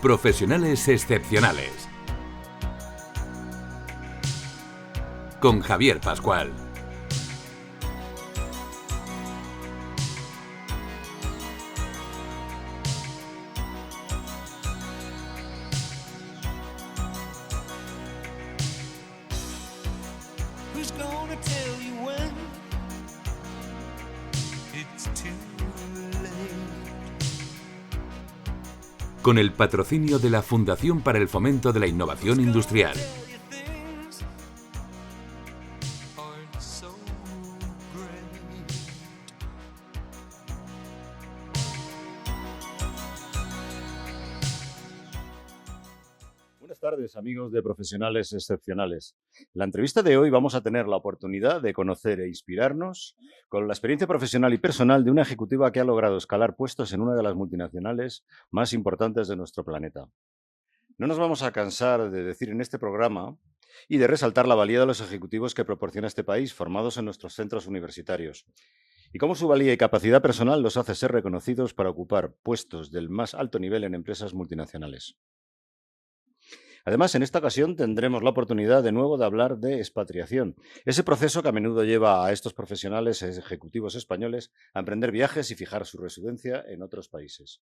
Profesionales excepcionales. Con Javier Pascual. Con el patrocinio de la Fundación para el Fomento de la Innovación Industrial. Buenas tardes, amigos de Profesionales Excepcionales. En la entrevista de hoy vamos a tener la oportunidad de conocer e inspirarnos con la experiencia profesional y personal de una ejecutiva que ha logrado escalar puestos en una de las multinacionales más importantes de nuestro planeta. No nos vamos a cansar de decir en este programa y de resaltar la valía de los ejecutivos que proporciona este país formados en nuestros centros universitarios y cómo su valía y capacidad personal los hace ser reconocidos para ocupar puestos del más alto nivel en empresas multinacionales. Además, en esta ocasión tendremos la oportunidad de nuevo de hablar de expatriación, ese proceso que a menudo lleva a estos profesionales ejecutivos españoles a emprender viajes y fijar su residencia en otros países.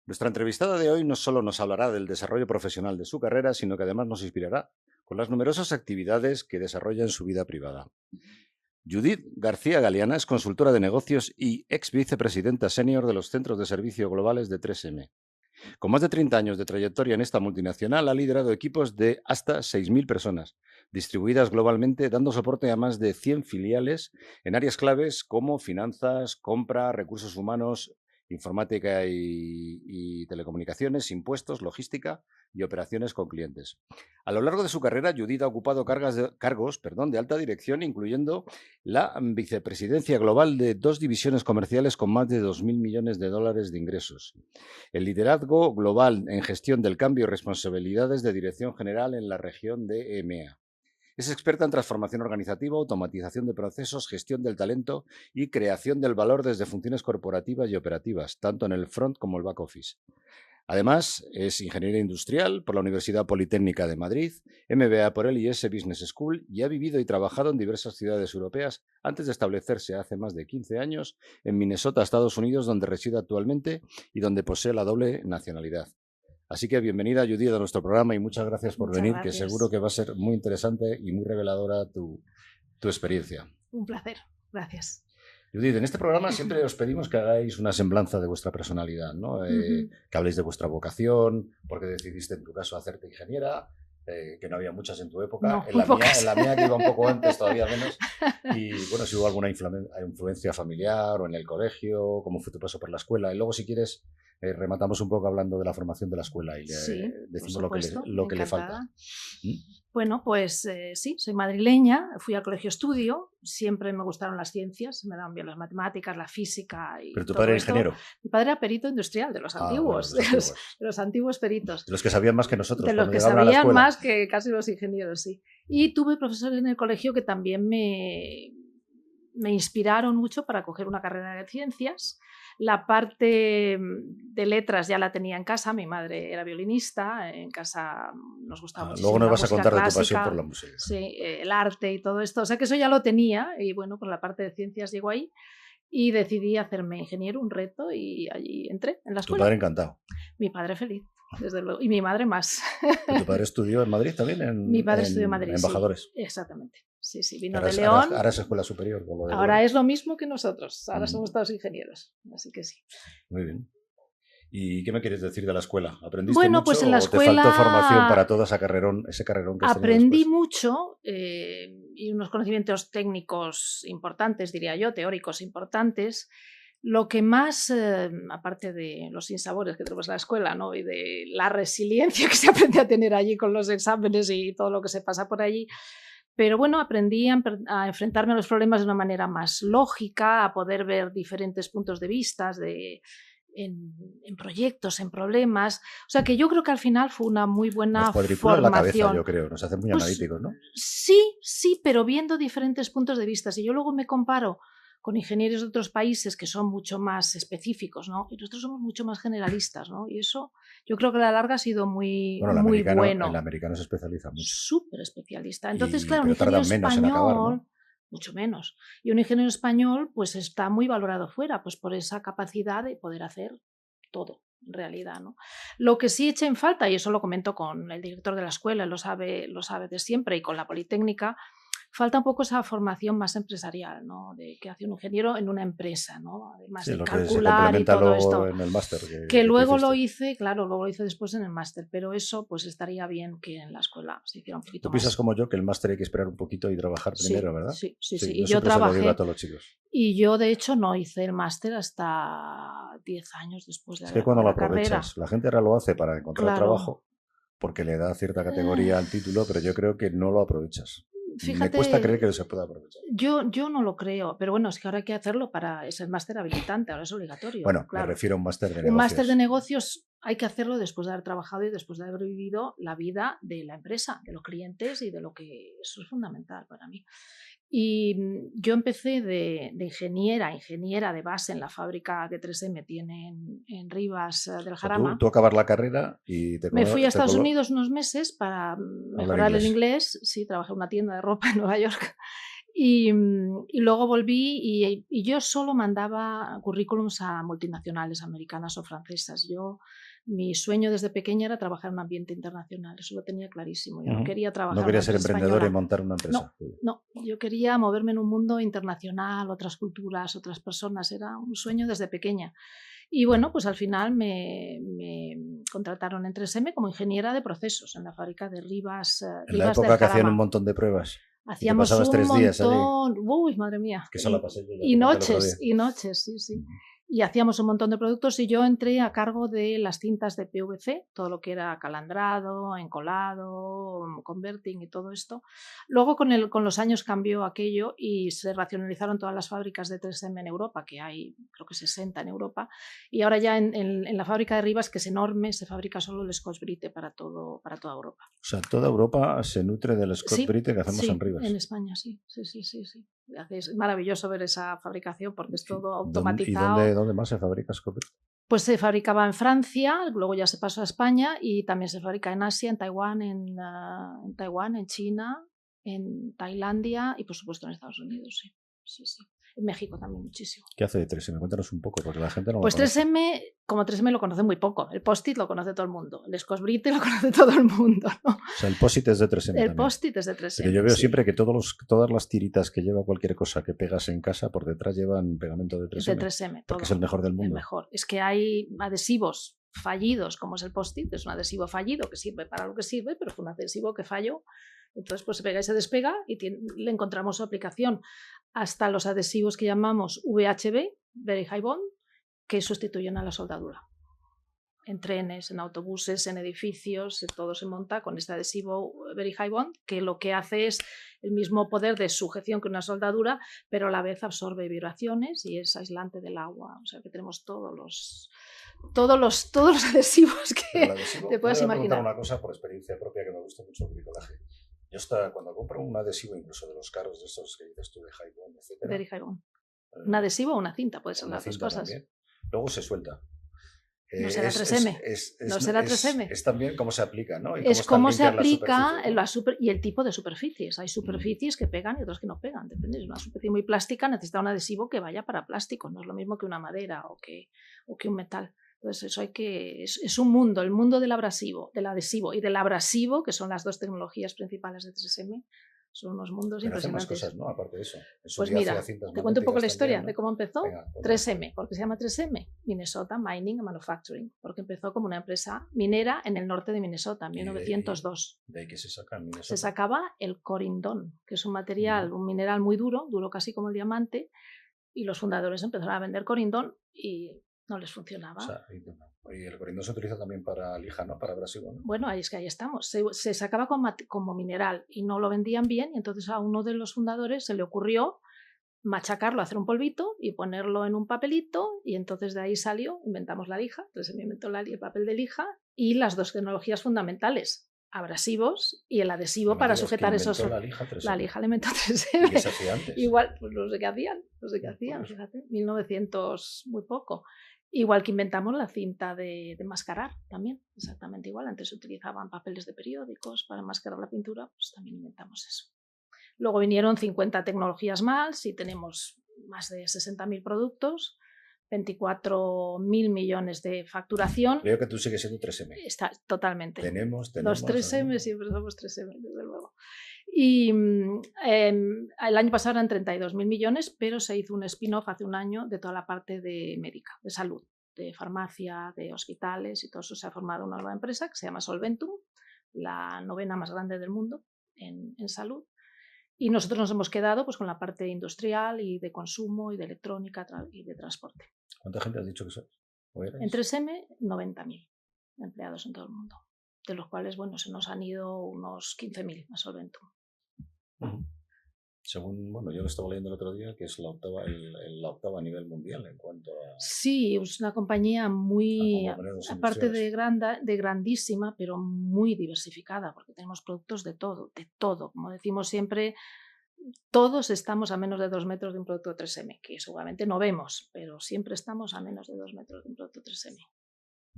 Nuestra entrevistada de hoy no solo nos hablará del desarrollo profesional de su carrera, sino que además nos inspirará con las numerosas actividades que desarrolla en su vida privada. Judith García Galeana es consultora de negocios y ex vicepresidenta senior de los Centros de Servicio Globales de 3M. Con más de 30 años de trayectoria en esta multinacional, ha liderado equipos de hasta 6.000 personas, distribuidas globalmente, dando soporte a más de 100 filiales en áreas claves como finanzas, compra, recursos humanos, informática y telecomunicaciones, impuestos, logística y operaciones con clientes. A lo largo de su carrera, Judith ha ocupado cargos de alta dirección, incluyendo la vicepresidencia global de 2 divisiones comerciales con más de 2.000 millones de dólares de ingresos. El liderazgo global en gestión del cambio y responsabilidades de dirección general en la región de EMEA. Es experta en transformación organizativa, automatización de procesos, gestión del talento y creación del valor desde funciones corporativas y operativas, tanto en el front como el back office. Además, es ingeniera industrial por la Universidad Politécnica de Madrid, MBA por el IS Business School y ha vivido y trabajado en diversas ciudades europeas antes de establecerse hace más de 15 años en Minnesota, Estados Unidos, donde reside actualmente y donde posee la doble nacionalidad. Así que bienvenida, Judith, a nuestro programa y muchas gracias por venir, que seguro que va a ser muy interesante y muy reveladora tu experiencia. Un placer, gracias. Judith, en este programa siempre os pedimos que hagáis una semblanza de vuestra personalidad, ¿no? Que habléis de vuestra vocación, por qué decidiste en tu caso hacerte ingeniera, que no había muchas en tu época, no, en la mía que iba un poco antes, todavía menos, y bueno, si hubo alguna influencia familiar o en el colegio, cómo fue tu paso por la escuela, y luego si quieres rematamos un poco hablando de la formación de la escuela y sí, decimos lo que le falta. Bueno, pues sí, soy madrileña, fui al colegio estudio, siempre me gustaron las ciencias, me daban bien las matemáticas, la física y ¿Pero tu padre era ingeniero? Mi padre era perito industrial, de los antiguos, bueno, de los antiguos peritos. De los que sabían más que nosotros. De los que sabían más que casi los ingenieros, sí. Y tuve profesores en el colegio que también me inspiraron mucho para coger una carrera de ciencias. La parte de letras ya la tenía en casa, mi madre era violinista, en casa nos gustaba muchísimo. Luego nos vas a contar clásica, de tu pasión por la música. Sí, el arte y todo esto, o sea que eso ya lo tenía y bueno, pues la parte de ciencias llegó ahí y decidí hacerme ingeniero, un reto, y allí entré en la escuela. ¿Tu padre encantado? Mi padre feliz, desde luego, y mi madre más. ¿Tu padre estudió en Madrid también? Mi padre estudió en Madrid, Embajadores. Sí, exactamente. Sí, vino de León. Ahora es escuela superior. Ahora es lo mismo que nosotros. Ahora somos todos ingenieros. Así que sí. Muy bien. ¿Y qué me quieres decir de la escuela? ¿Aprendiste mucho pues en la escuela... o te faltó formación para todo ese carrerón que has tenido Aprendí después? mucho y unos conocimientos técnicos importantes, diría yo, teóricos importantes. Lo que más, aparte de los sinsabores que tenemos en la escuela, ¿no? Y de la resiliencia que se aprende a tener allí con los exámenes y todo lo que se pasa por allí, pero bueno, aprendí a enfrentarme a los problemas de una manera más lógica, a poder ver diferentes puntos de vista en proyectos, en problemas. O sea que yo creo que al final fue una muy buena formación. La cabeza, yo creo, nos hace muy analíticos, ¿no? Sí, pero viendo diferentes puntos de vista. Si yo luego me comparo con ingenieros de otros países que son mucho más específicos, ¿no? Y nosotros somos mucho más generalistas, ¿no? Y eso yo creo que a la larga ha sido muy bueno. El americano se especializa mucho. Súper especialista. Entonces, claro, un ingeniero español, menos en acabar, ¿no? Mucho menos. Y un ingeniero español pues está muy valorado fuera, pues por esa capacidad de poder hacer todo, en realidad, ¿no? Lo que sí echa en falta, y eso lo comento con el director de la escuela, lo sabe de siempre, y con la Politécnica, falta un poco esa formación más empresarial, ¿no? De que hace un ingeniero en una empresa, ¿no? Además de calcular y todo esto. En el máster que luego lo hice, claro, luego lo hice después en el máster, pero eso pues estaría bien que en la escuela se hiciera un poquito más. Tú piensas más. como yo que el máster hay que esperar un poquito y trabajar primero, ¿verdad? Sí. Y yo trabajé. A todos los chicos. Y yo, de hecho, no hice el máster hasta 10 años después de Es que cuando lo aprovechas, carrera. La gente ahora lo hace para encontrar trabajo porque le da cierta categoría al título, pero yo creo que no lo aprovechas. Fíjate, me cuesta creer que se pueda aprovechar. Yo no lo creo, pero bueno, es que ahora hay que hacerlo es el máster habilitante, ahora es obligatorio. Bueno, claro. Me refiero a un máster de negocios. Un máster de negocios hay que hacerlo después de haber trabajado y después de haber vivido la vida de la empresa, de los clientes y de lo que eso es fundamental para mí. Y yo empecé de ingeniera de base en la fábrica que 3M tiene en Rivas del Jarama. O sea, tú acabas la carrera y me fui a Estados Unidos unos meses para mejorar el inglés. Sí, trabajé en una tienda de ropa en Nueva York. Y luego volví y yo solo mandaba currículums a multinacionales americanas o francesas. Mi sueño desde pequeña era trabajar en un ambiente internacional, eso lo tenía clarísimo. Yo no quería trabajar. No quería ser emprendedor y montar una empresa. No, yo quería moverme en un mundo internacional, otras culturas, otras personas, era un sueño desde pequeña. Y bueno, pues al final me contrataron en 3M como ingeniera de procesos en la fábrica de Rivas. En la época que hacían un montón de pruebas. Hacíamos un montón, uy, madre mía. Que eso la pasé yo. Y noches, sí. Y hacíamos un montón de productos y yo entré a cargo de las cintas de PVC, todo lo que era calandrado, encolado, converting y todo esto. Luego con los años cambió aquello y se racionalizaron todas las fábricas de 3M en Europa, que hay creo que 60 en Europa, y ahora ya en la fábrica de Rivas, que es enorme, se fabrica solo el Scotch Brite para toda Europa. O sea, toda Europa se nutre del Scotch Brite que hacemos en Rivas. En España sí. Es maravilloso ver esa fabricación porque es todo automatizado. ¿Y dónde más se fabrica Scotch Brite? Pues se fabricaba en Francia, luego ya se pasó a España y también se fabrica en Asia, en Taiwán, en China, en Tailandia y por supuesto en Estados Unidos, sí. En México también muchísimo. ¿Qué hace 3M? Cuéntanos un poco, porque la gente no lo conoce. Pues 3M, como 3M lo conoce muy poco. El Post-it lo conoce todo el mundo. El Scotch Brite lo conoce todo el mundo, ¿no? O sea, el Post-it es de 3M. El Post-it es de 3M. Pero yo veo siempre que todas las tiritas que lleva cualquier cosa que pegas en casa, por detrás llevan pegamento de 3M. De 3M, porque es el mejor del mundo. El mejor. Es que hay adhesivos fallidos, como es el Post-it, es un adhesivo fallido que sirve para lo que sirve, pero es un adhesivo que falló. Entonces, pues se pega y se despega y le encontramos su aplicación. Hasta los adhesivos que llamamos VHB, Very High Bond, que sustituyen a la soldadura. En trenes, en autobuses, en edificios, todo se monta con este adhesivo Very High Bond, que lo que hace es el mismo poder de sujeción que una soldadura, pero a la vez absorbe vibraciones y es aislante del agua. O sea que tenemos todos los adhesivos que te puedas imaginar. Una cosa por experiencia propia que me gusta mucho el bricolaje. Yo cuando compro un adhesivo, incluso de los carros de estos que dices tú de High Bond, etc. Very High Bond. ¿Un adhesivo o una cinta? Puede ser las dos cosas. También. Luego se suelta. No será 3M. No será 3M. Es también cómo se aplica, ¿no? Es cómo se aplica y el tipo de superficies. Hay superficies que pegan y otras que no pegan. Depende. Una superficie muy plástica necesita un adhesivo que vaya para plástico. No es lo mismo que una madera o que un metal. Entonces eso es un mundo, el mundo del adhesivo y del abrasivo, que son las dos tecnologías principales de 3M, son unos mundos impresionantes. Hacen más cosas, ¿no? Aparte de eso. Pues mira, te cuento un poco la historia de cómo empezó. Venga, 3M, ¿por qué se llama 3M? Minnesota Mining and Manufacturing, porque empezó como una empresa minera en el norte de Minnesota en 1902. ¿De ahí qué se saca en Minnesota? Se sacaba el corindón, que es un material, un mineral muy duro casi como el diamante, y los fundadores empezaron a vender corindón y no les funcionaba. O sea, y el corindón se utiliza también para lija, ¿no? Para abrasivo, ¿no? Bueno, ahí estamos. Se sacaba como mineral y no lo vendían bien, y entonces a uno de los fundadores se le ocurrió machacarlo, hacer un polvito y ponerlo en un papelito, y entonces de ahí inventamos la lija. Entonces se inventó el papel de lija y las dos tecnologías fundamentales, abrasivos y el adhesivo No para digas que sujetar esos... inventó la lija 3M. La lija la inventó ¿Y 3M. qué se hacía antes? Igual, pues no sé qué hacían, fíjate, 1900 muy poco. Igual que inventamos la cinta de mascarar también, exactamente igual. Antes se utilizaban papeles de periódicos para enmascarar la pintura, pues también inventamos eso. Luego vinieron 50 tecnologías más y tenemos más de 60.000 productos, 24.000 millones de facturación. Creo que tú sigues siendo 3M. Está totalmente. Tenemos. Los 3M, siempre somos 3M, desde luego. Y el año pasado eran 32.000 millones, pero se hizo un spin-off hace un año de toda la parte de médica, de salud, de farmacia, de hospitales y todo eso. Se ha formado una nueva empresa que se llama Solventum, la 9ª más grande del mundo en salud. Y nosotros nos hemos quedado pues, con la parte industrial y de consumo y de electrónica y de transporte. ¿Cuánta gente has dicho que sois? En 3M, 90.000 empleados en todo el mundo, de los cuales bueno, se nos han ido unos 15.000 a Solventum. Según, bueno, yo lo estaba leyendo el otro día, que es la octava a nivel mundial en cuanto a... Sí, es una compañía muy, aparte de grandísima, pero muy diversificada, porque tenemos productos de todo. Como decimos siempre, todos estamos a menos de 2 metros de un producto 3M, que seguramente no vemos, pero siempre estamos a menos de 2 metros de un producto 3M.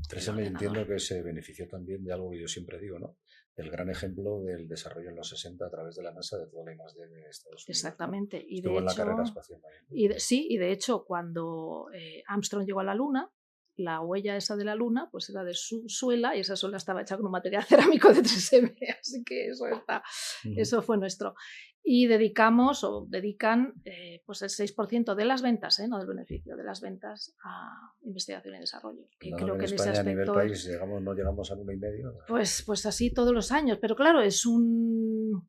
3M entiendo que se benefició también de algo que yo siempre digo, ¿no? El gran ejemplo del desarrollo en los 60 a través de la NASA de toda la I+D de Estados Unidos. Exactamente. Y estuvo de en la hecho, carrera espacial también. Y de hecho, cuando Armstrong llegó a la Luna, la huella esa de la Luna pues era de su suela y esa suela estaba hecha con un material cerámico de 3M, así que eso fue nuestro. Y dedican pues el 6% de las ventas, no del beneficio, de las ventas a investigación y desarrollo. Que creo que en España, ese aspecto, a nivel país no llegamos al 1,5. Pues así todos los años, pero claro, es un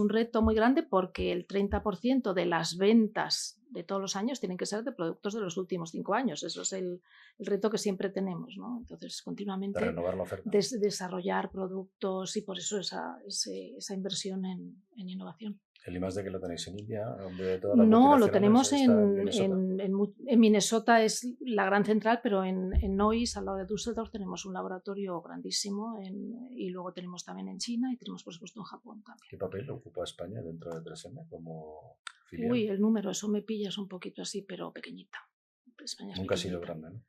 reto muy grande porque el 30% de las ventas de todos los años tienen que ser de productos de los últimos 5 años. Eso es el reto que siempre tenemos, ¿no? Entonces, continuamente de renovar la oferta. Desarrollar productos y por eso esa inversión en innovación. ¿El I+D que lo tenéis en India? No, lo tenemos en Minnesota, es la gran central, pero en Neuss, al lado de Düsseldorf, tenemos un laboratorio grandísimo y luego tenemos también en China y tenemos por supuesto en Japón también. ¿Qué papel ocupa España dentro de 3M como filial? Uy, el número, eso me pillas un poquito así, pero pequeñita. España Nunca ha sido grande, ¿no?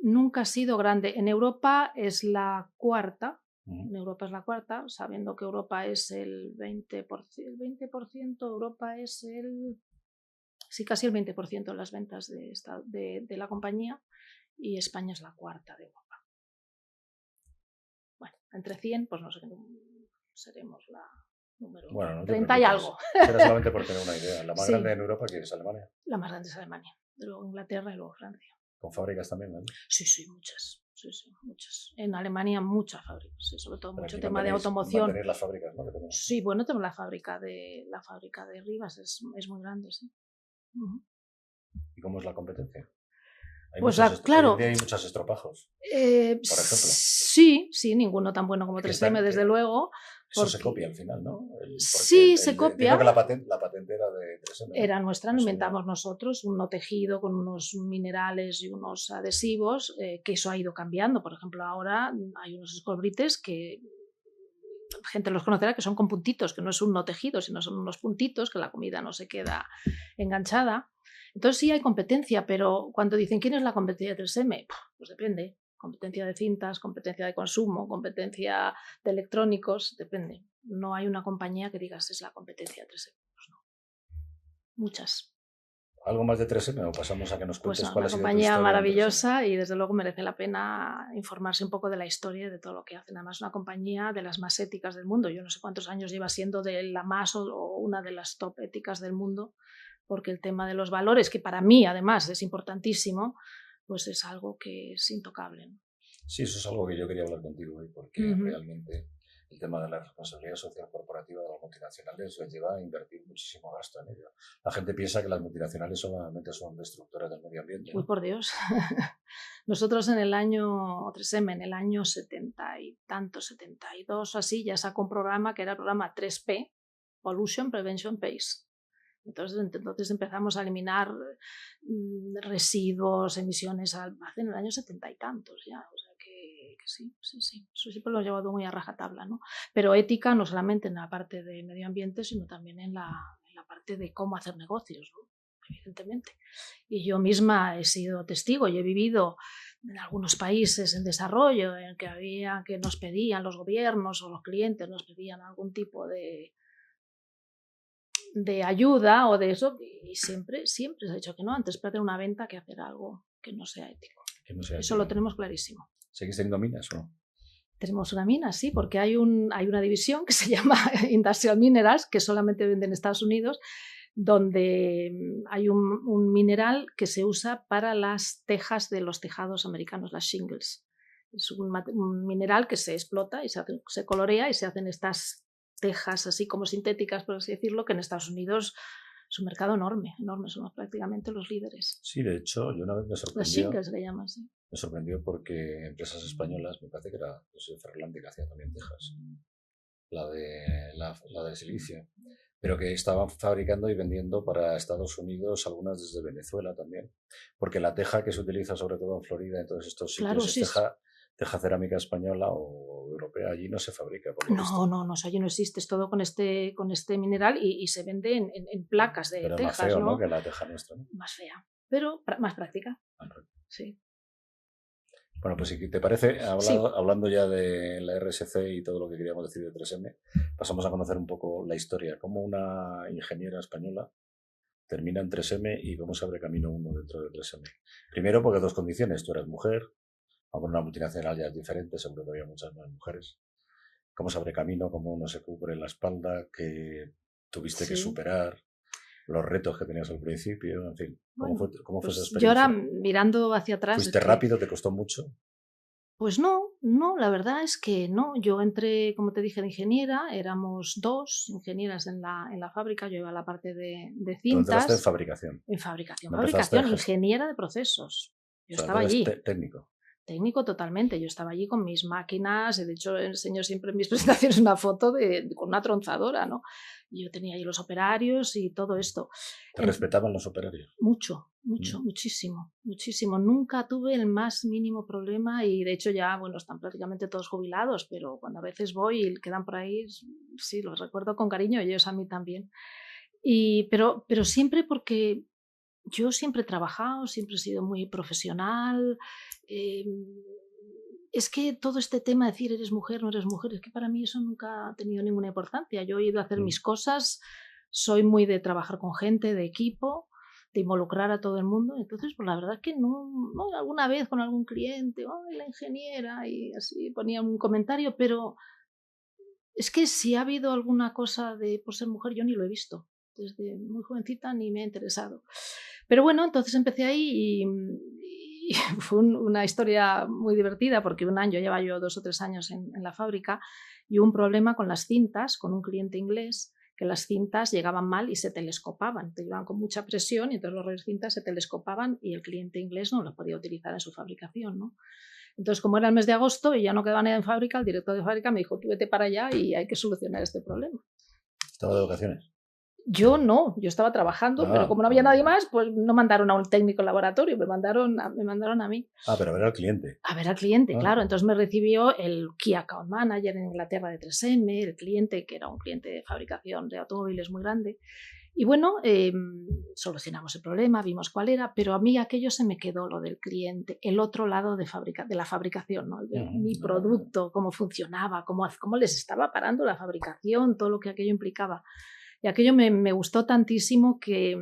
Nunca ha sido grande. En Europa es la cuarta. En Europa es la cuarta, sabiendo que Europa es el 20%, Europa es casi el 20% de las ventas de la compañía y España es la cuarta de Europa. Bueno, entre 100, pues no sé, seremos la número 30 y algo. Era solamente por tener una idea. La más grande en Europa, ¿quién es? ¿Alemania? La más grande es Alemania, luego Inglaterra y luego Francia. ¿Con fábricas también, no? Sí, muchas. Sí, muchas. En Alemania muchas fábricas, sí, sobre todo mucho tema de automoción. Mantener las fábricas, ¿no? Sí, bueno, tenemos la fábrica de Rivas, es muy grande, sí. ¿Y cómo es la competencia? Pues claro. Hay muchos estropajos, por ejemplo. Sí, ninguno tan bueno como 3M, desde luego. Eso se copia al final, ¿no? Sí, se copia. Creo que la patente era de 3M. Era nuestra, lo inventamos nosotros, un no tejido con unos minerales y unos adhesivos, que eso ha ido cambiando. Por ejemplo, ahora hay unos escobrites que gente los conocerá, que son con puntitos, que no es un no tejido, sino son unos puntitos que la comida no se queda enganchada. Entonces sí hay competencia, pero cuando dicen ¿quién es la competencia de 3M? Pues depende. Competencia de cintas, competencia de consumo, competencia de electrónicos, depende. No hay una compañía que digas es la competencia de 3M. Pues no. Muchas. ¿Algo más de 3M o pasamos a que nos cuentes cuál ha sido tu historia? Una compañía maravillosa y desde luego merece la pena informarse un poco de la historia y de todo lo que hacen. Además, una compañía de las más éticas del mundo. Yo no sé cuántos años lleva siendo de la más o una de las top éticas del mundo, porque el tema de los valores, que para mí además es importantísimo, pues es algo que es intocable, ¿no? Sí, eso es algo que yo quería hablar contigo hoy, porque realmente el tema de la responsabilidad social corporativa de las multinacionales les lleva a invertir muchísimo gasto en ello. La gente piensa que las multinacionales solamente son destructoras del medio ambiente, ¿no? Uy, por Dios. Nosotros en el año 3M, en el año 70 y tanto, 72 o así, ya sacó un programa que era el programa 3P, Pollution Prevention Pace. Entonces empezamos a eliminar residuos, emisiones, hace en el año 70 y tantos ya. O sea que sí, sí, sí. Eso siempre lo he llevado muy a rajatabla, ¿no? Pero ética no solamente en la parte de medio ambiente, sino también en la parte de cómo hacer negocios, ¿no? Evidentemente. Y yo misma he sido testigo y he vivido en algunos países en desarrollo en que nos pedían los gobiernos o los clientes nos pedían algún tipo de ayuda o de eso, y siempre se ha dicho que no, antes de hacer una venta que hacer algo que no sea ético. Que no sea Eso ético. lo tenemos clarísimo. ¿Seguís teniendo minas o no? Tenemos una mina, sí, porque hay una división que se llama Industrial Minerals, que solamente vende en Estados Unidos, donde hay un mineral que se usa para las tejas de los tejados americanos, las shingles. Es un mineral que se explota y se colorea y se hacen estas tejas así como sintéticas, por así decirlo, que en Estados Unidos es un mercado enorme, enorme, somos prácticamente los líderes. Sí, de hecho, yo una vez me Las sorprendió. shingles le llaman, sí. Me sorprendió porque empresas españolas, me parece que era Ferrolandi que hacía también tejas, la de silicio, pero que estaban fabricando y vendiendo para Estados Unidos, algunas desde Venezuela también, porque la teja que se utiliza sobre todo en Florida, en todos estos sitios, Claro, es sí. teja cerámica española o europea, allí no se fabrica, por lo visto. No, eso allí no existe, es todo con este mineral y se vende en placas de Pero es tejas, más feo, ¿no? Que la teja nuestra, ¿no? Más fea, pero más práctica. Sí. Bueno, pues si te parece, Sí. hablando ya de la RSC y todo lo que queríamos decir de 3M, pasamos a conocer un poco la historia, cómo una ingeniera española termina en 3M y cómo se abre camino uno dentro de 3M. Primero, porque dos condiciones, tú eras mujer, aunque una multinacional ya es diferente, seguro que había muchas más mujeres. Cómo se abre camino, cómo uno se cubre la espalda, que tuviste que superar, los retos que tenías al principio, en fin. ¿Cómo fue esa experiencia? Yo ahora mirando hacia atrás... ¿Fuiste rápido? ¿Te costó mucho? Pues no, la verdad es que no. Yo entré, como te dije, de ingeniera, éramos 2 ingenieras en la fábrica, yo iba a la parte de Tú entraste en cintas. fabricación. En fabricación, No empezaste ingeniera de procesos. Yo O sea, estaba tú eres allí. técnico. Técnico totalmente. Yo estaba allí con mis máquinas, de hecho enseño siempre en mis presentaciones una foto con una tronzadora, ¿no? Yo tenía ahí los operarios y todo esto. ¿Te respetaban los operarios? Mucho, muchísimo, muchísimo. Nunca tuve el más mínimo problema y de hecho ya, bueno, están prácticamente todos jubilados, pero cuando a veces voy y quedan por ahí, sí, los recuerdo con cariño, y ellos a mí también. Pero siempre porque yo siempre he trabajado, siempre he sido muy profesional. Es que todo este tema de decir eres mujer, no eres mujer, es que para mí eso nunca ha tenido ninguna importancia. Yo he ido a hacer mis cosas, soy muy de trabajar con gente, de equipo, de involucrar a todo el mundo. Entonces, pues la verdad es que no alguna vez con algún cliente, ¡ay, la ingeniera! Y así ponía un comentario, pero es que si ha habido alguna cosa por ser mujer, yo ni lo he visto. Desde muy jovencita ni me ha interesado. Pero bueno, entonces empecé ahí y fue una historia muy divertida porque un año, llevaba yo 2 o 3 años en la fábrica y hubo un problema con las cintas, con un cliente inglés, que las cintas llegaban mal y se telescopaban, te llevaban con mucha presión y entonces los rollos de cintas se telescopaban y el cliente inglés no los podía utilizar en su fabricación, ¿no? Entonces, como era el mes de agosto y ya no quedaba nada en fábrica, el director de fábrica me dijo, tú vete para allá y hay que solucionar este problema. ¿Estaba de vacaciones? Yo no, yo estaba trabajando, pero como no había nadie más, pues no mandaron a un técnico en laboratorio, me mandaron a mí. Pero a ver al cliente. A ver al cliente, claro. Entonces me recibió el Key Account Manager en Inglaterra de 3M, el cliente, que era un cliente de fabricación de automóviles muy grande. Y bueno, solucionamos el problema, vimos cuál era, pero a mí aquello se me quedó, lo del cliente, el otro lado de la fabricación, ¿no? Mi producto, cómo funcionaba, cómo les estaba parando la fabricación, todo lo que aquello implicaba. Y aquello me gustó tantísimo que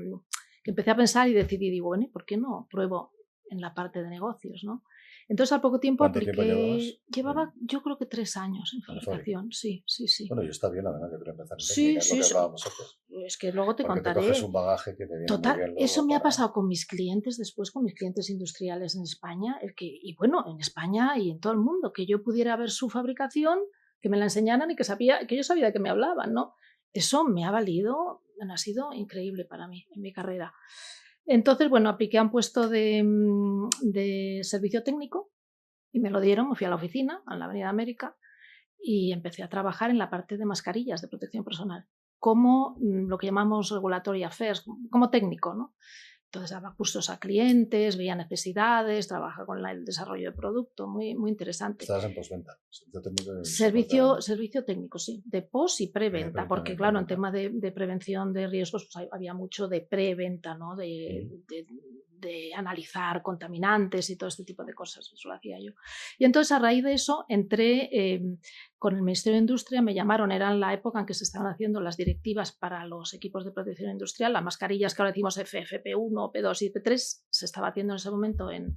empecé a pensar y decidí, digo, bueno, ¿por qué no pruebo en la parte de negocios, ¿no? Entonces al poco tiempo apliqué. Llevaba yo creo que 3 años en fabricación, sí. Bueno, y está bien, la verdad, que tú empezar en técnica, es lo que hablábamos antes. Es que luego te contaré. Te coges un bagaje que te viene Total, muy bien eso me ha pasado con mis clientes después, con mis clientes industriales en España, y bueno, en España y en todo el mundo, que yo pudiera ver su fabricación, que me la enseñaran y que yo sabía de qué me hablaban, ¿no? Eso me ha valido, ha sido increíble para mí en mi carrera. Entonces, bueno, apliqué a un puesto de servicio técnico y me lo dieron, me fui a la oficina, a la Avenida América, y empecé a trabajar en la parte de mascarillas de protección personal, como lo que llamamos regulatory affairs, como técnico, ¿no? Entonces daba cursos a clientes, veía necesidades, trabajaba con el desarrollo de producto, muy, muy interesante. Estabas en postventa. Servicio técnico, sí, de post y preventa, porque claro, en tema de prevención de riesgos pues había mucho de preventa, ¿no? De analizar contaminantes y todo este tipo de cosas, eso lo hacía yo. Y entonces a raíz de eso entré con el Ministerio de Industria, me llamaron, era en la época en que se estaban haciendo las directivas para los equipos de protección industrial, las mascarillas que ahora decimos FFP1, P2 y P3, se estaba haciendo en ese momento en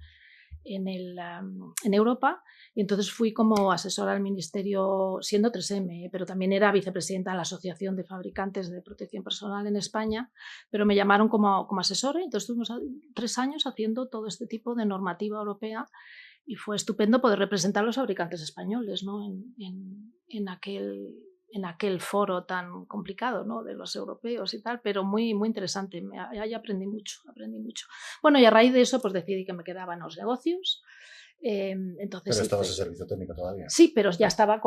Europa, y entonces fui como asesora al ministerio, siendo 3M, pero también era vicepresidenta de la Asociación de Fabricantes de Protección Personal en España, pero me llamaron como asesora, entonces estuvimos 3 años haciendo todo este tipo de normativa europea y fue estupendo poder representar a los fabricantes españoles, ¿no? en aquel foro tan complicado, ¿no? De los europeos y tal, pero muy, muy interesante. Ahí aprendí mucho. Bueno, y a raíz de eso pues decidí que me quedaba en los negocios. Entonces pero estabas en servicio técnico todavía. Sí, pero ya estaba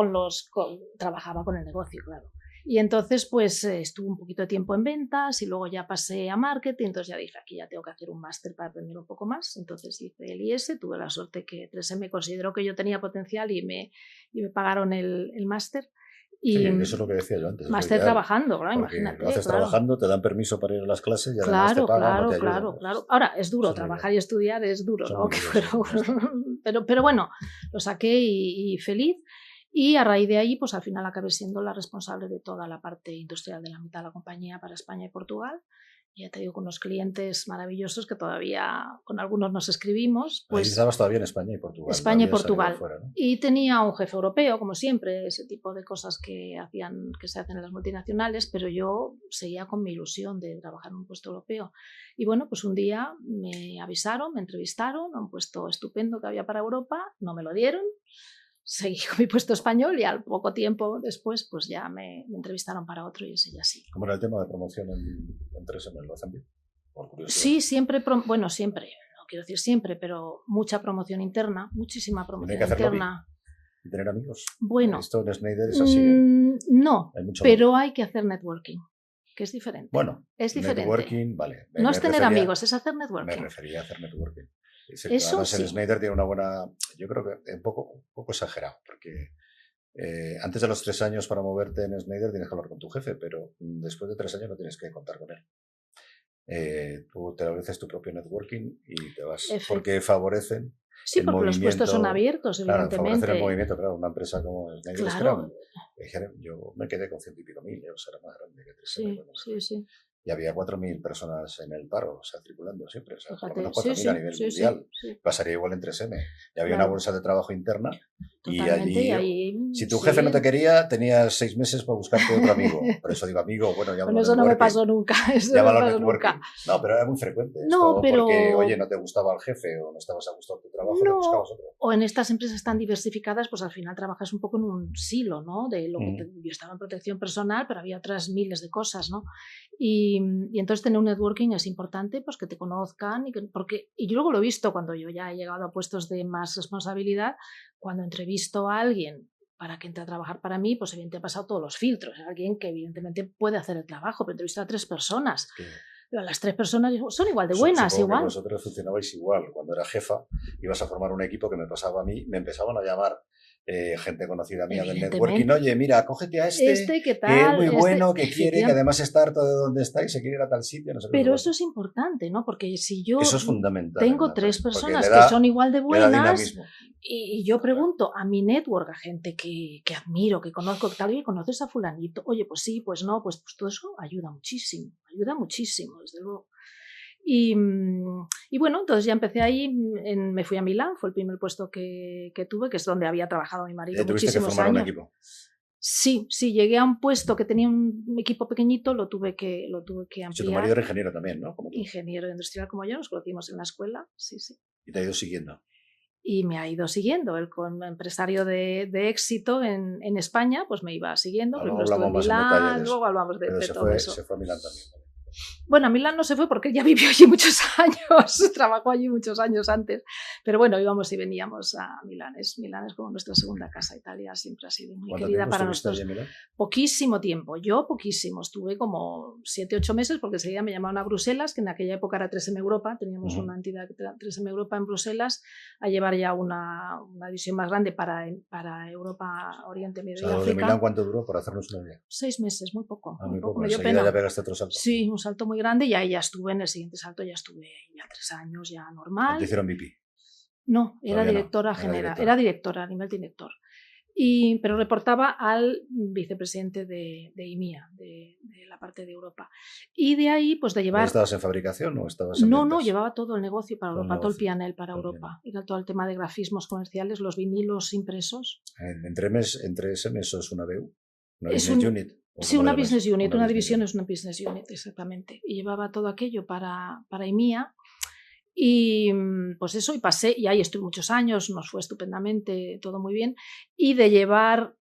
trabajaba con el negocio, claro. Y entonces pues estuve un poquito de tiempo en ventas y luego ya pasé a marketing, entonces ya dije, aquí ya tengo que hacer un máster para aprender un poco más. Entonces hice el IS, tuve la suerte que 3M consideró que yo tenía potencial y me pagaron el máster. Y sí, eso es lo que decía yo antes. Máster trabajando, claro, imagínate. Lo haces trabajando, te dan permiso para ir a las clases y además claro, te pagan, claro, no te ayudan, claro, claro. Ahora, es duro, trabajar y estudiar es duro, ¿no? Pero bueno, lo saqué y feliz. Y a raíz de ahí, pues al final acabé siendo la responsable de toda la parte industrial de la mitad de la compañía para España y Portugal. Y ya te digo, con unos clientes maravillosos que todavía con algunos nos escribimos. Pues, ahí estabas todavía en España y Portugal. España y Portugal. Fuera, ¿no? Y tenía un jefe europeo, como siempre, ese tipo de cosas que se hacen en las multinacionales, pero yo seguía con mi ilusión de trabajar en un puesto europeo. Y bueno, pues un día me avisaron, me entrevistaron a un puesto estupendo que había para Europa, no me lo dieron. Seguí con mi puesto español y al poco tiempo después pues ya me entrevistaron para otro y ese ya sí. ¿Cómo era el tema de promoción en 3M? ¿Lo hacen bien? Por curiosidad. Sí, siempre, siempre, no quiero decir siempre, pero mucha promoción interna, muchísima promoción interna. ¿Y tener amigos? Bueno, esto en Schneider es así. No, pero hay que hacer networking, que es diferente. Bueno, es diferente. Networking, vale. No es tener amigos, es hacer networking. Me refería a hacer networking. Eso además, sí. el Schneider tiene una buena, yo creo que un poco exagerado, porque antes de los 3 años para moverte en Schneider tienes que hablar con tu jefe, pero después de 3 años no tienes que contar con él. Tú te estableces tu propio networking y te vas, porque favorecen. Sí, porque los puestos son abiertos, evidentemente. Claro, favorecen el movimiento, claro, una empresa como Schneider Scrum. Yo me quedé con 100 y pico mil, o sea, era más grande que 3M. Sí. Y había 4.000 personas en el paro, o sea, circulando siempre. O sea, fíjate, por lo menos 4.000 a nivel mundial. Sí. Pasaría igual en 3M. Y había una bolsa de trabajo interna. Totalmente, y allí, si tu jefe no te quería, tenías 6 meses para buscarte otro amigo. Por eso digo amigo, bueno, ya eso no me pasó nunca. No, pero era muy frecuente. Porque, oye, no te gustaba el jefe o no estabas a gusto en tu trabajo, te buscabas otro. O en estas empresas tan diversificadas, pues al final trabajas un poco en un silo, ¿no? De lo que yo estaba en protección personal, pero había otras miles de cosas, ¿no? Y entonces tener un networking es importante, pues que te conozcan y yo luego lo he visto cuando yo ya he llegado a puestos de más responsabilidad, cuando entrevisto a alguien para que entre a trabajar para mí, pues evidentemente he pasado todos los filtros, alguien que evidentemente puede hacer el trabajo, pero entrevisto a 3 personas. Pero las 3 personas son igual de buenas, igual. Vosotros funcionabais igual. Cuando era jefa, ibas a formar un equipo que me pasaba a mí, me empezaban a llamar gente conocida mía del networking. Oye, mira, cógete a ¿qué tal? Que es muy bueno, que quiere, que además está harto de donde está y se quiere ir a tal sitio. No sé. Pero eso es importante, ¿no? Porque si yo eso es fundamental, tengo 3 personas que son igual de buenas y yo pregunto a mi network, a gente que admiro, que conozco, que tal vez conoces a fulanito, oye, pues sí, pues no, pues todo eso ayuda muchísimo, desde luego. Y bueno, entonces ya empecé ahí, me fui a Milán, fue el primer puesto que tuve, que es donde había trabajado mi marido muchísimos años. Un equipo? Sí, llegué a un puesto que tenía un equipo pequeñito, lo tuve que ampliar. Tu marido era ingeniero también, ¿no? Ingeniero industrial como yo, nos conocimos en la escuela, sí. ¿Y te ha ido siguiendo? Y me ha ido siguiendo, él como empresario de éxito en España, pues me iba siguiendo. Luego hablamos más en detalle de eso. Luego hablamos de todo eso. Se fue a Milán también. Bueno, a Milán no se fue porque ya vivió allí muchos años, trabajó allí muchos años antes, pero bueno, íbamos y veníamos a Milán. Milán es como nuestra segunda casa. Italia siempre ha sido muy querida para nosotros. ¿Cuánto tiempo estuviste allí en Milán? Poquísimo tiempo, yo poquísimo, estuve como 7, 8 meses porque enseguida me llamaron a Bruselas, que en aquella época era 3M Europa, teníamos una entidad que era 3M Europa en Bruselas, a llevar ya una división más grande para Europa, Oriente Medio y África. ¿De Milán cuánto duró, por hacernos una idea? 6 meses, muy poco. Muy poco. Me dio Enseguida pena. ya pegaste otro salto. Sí, un salto muy grande y ahí ya estuve, en el siguiente salto ya estuve ya 3 años, ya normal. ¿Te hicieron VP? No, era directora general, era directora a nivel director. Pero reportaba al vicepresidente de IMIA, de la parte de Europa. Y de ahí, pues de llevar... ¿No estabas en fabricación o estabas en No, ventas? no, llevaba todo el negocio para Europa, todo el P&L para Europa. Era todo el tema de grafismos comerciales, los vinilos impresos. ¿Entre SM eso es una BU? ¿Una business unit? Sí, una business unit, una división es una business unit, exactamente. Y llevaba todo aquello para IMIA. Y pues eso, y pasé, y ahí estuve muchos años, nos fue estupendamente, todo muy bien. Y de llevar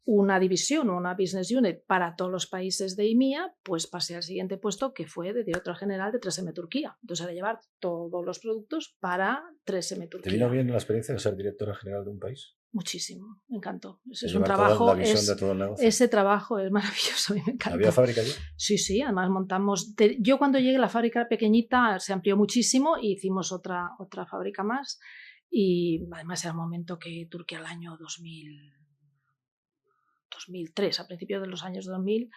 una división o una business unit para todos los países de IMIA, pues pasé al siguiente puesto, que fue de directora general de 3M Turquía. Entonces, era llevar todos los productos para 3M Turquía. ¿Te vino bien la experiencia de ser directora general de un país? Muchísimo, me encantó. Es un trabajo, ese trabajo es maravilloso, a mí me encanta. ¿Había fábrica allí? Sí, además montamos... Yo cuando llegué, la fábrica pequeñita se amplió muchísimo y hicimos otra fábrica más. Y además era un momento que Turquía, al año 2003, a principios de los años 2000,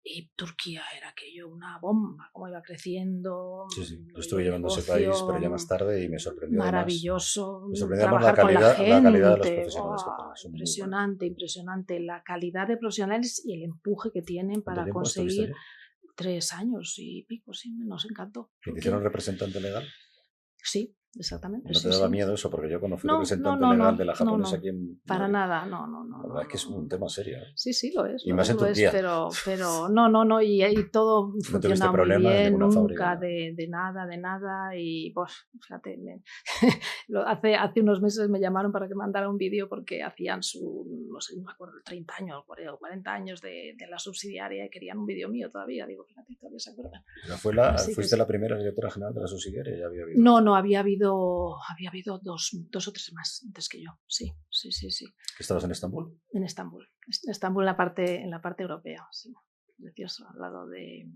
y Turquía era aquello una bomba, como iba creciendo. Sí, yo estuve llevando ese país, pero ya más tarde, y me sorprendió. Maravilloso. Me sorprendió trabajar la calidad con la de gente. los profesionales que tienen. Impresionante. La calidad de profesionales y el empuje que tienen para conseguir 3 años y pico, sí, nos encantó. ¿Y te hicieron representante legal? Sí. Exactamente. ¿No te daba miedo eso? Porque yo cuando fui representante legal de la japonesa aquí en... Para nada, no. La verdad es que es un tema serio. Sí, lo es. Y más en Turquía. Pero no, y todo funciona muy bien, nunca de nada. Y pues, fíjate, hace unos meses me llamaron para que mandara un vídeo porque hacían no me acuerdo, 30 años o 40 años de la subsidiaria y querían un vídeo mío todavía. Digo, fíjate, todavía se acuerdan. ¿Fuiste la primera directora general de la subsidiaria? ¿Ya había habido? No, había habido 2 o 3 más antes que yo, sí. ¿Estabas en Estambul? En Estambul, en la parte europea, sí, precioso, al lado de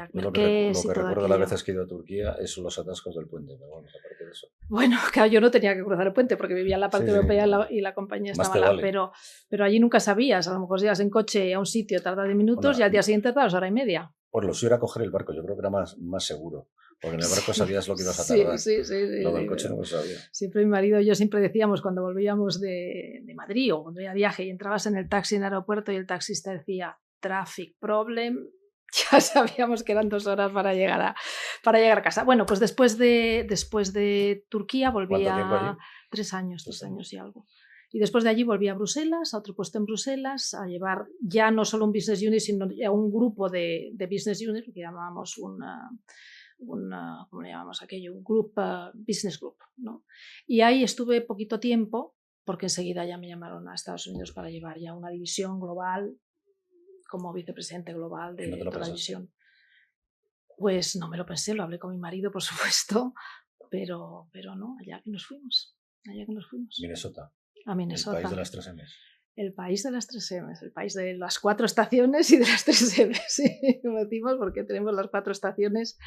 Akmerkes. Lo que recuerdo las veces que he ido a Turquía son los atascos del puente, pero bueno, aparte de eso. Bueno, claro, yo no tenía que cruzar el puente porque vivía en la parte europea y la compañía estaba al lado, pero allí nunca sabías, a lo mejor llegas en coche a un sitio, tarda 10 minutos y al día siguiente tardas 1 hora y media. Pues lo suyo era coger el barco, yo creo que era más seguro. Porque en el barco sabías lo que ibas a tardar. Sí. Lo del coche no lo sabía. Siempre mi marido y yo siempre decíamos cuando volvíamos de Madrid o cuando iba a viaje y entrabas en el taxi en el aeropuerto y el taxista decía traffic problem, ya sabíamos que eran 2 horas para llegar a casa. Bueno, pues después de Turquía volví a 3 años y algo. Y después de allí volví a Bruselas, a otro puesto en Bruselas, a llevar ya no solo un business unit, sino ya un grupo de business unit, que llamábamos ¿cómo le llamamos aquello? Un business group, ¿no? Y ahí estuve poquito tiempo, porque enseguida ya me llamaron a Estados Unidos para llevar ya una división global, como vicepresidente global de toda la división. Pues no me lo pensé, lo hablé con mi marido, por supuesto, pero no, allá que nos fuimos. Minnesota. A Minnesota. El país de las 3 M's. El país de las 3 M's, el país de las 4 estaciones y de las 3 M's, sí, como decimos, porque tenemos las 4 estaciones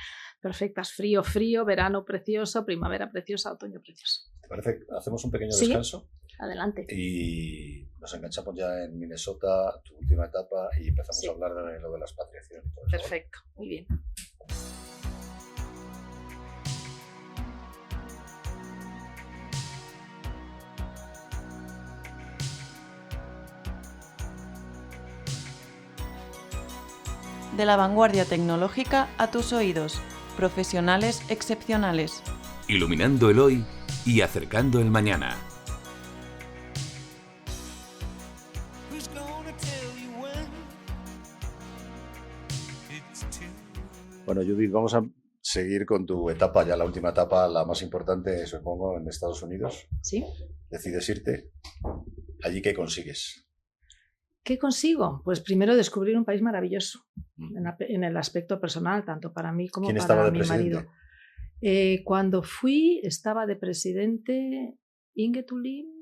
perfectas: frío, verano precioso, primavera preciosa, otoño precioso. ¿Te parece? Hacemos un pequeño descanso. Adelante. Y nos enganchamos ya en Minnesota, tu última etapa, y empezamos a hablar de lo de la expatriación y todo eso. Perfecto, muy bien. De la vanguardia tecnológica a tus oídos. Profesionales excepcionales. Iluminando el hoy y acercando el mañana. Bueno, Judith, vamos a seguir con tu etapa, ya la última etapa, la más importante, supongo, en Estados Unidos. Sí. Decides irte. ¿Allí qué consigues? ¿Qué consigo? Pues primero descubrir un país maravilloso en el aspecto personal, tanto para mí como para mi marido. Cuando fui, estaba de presidente Inge Thulin.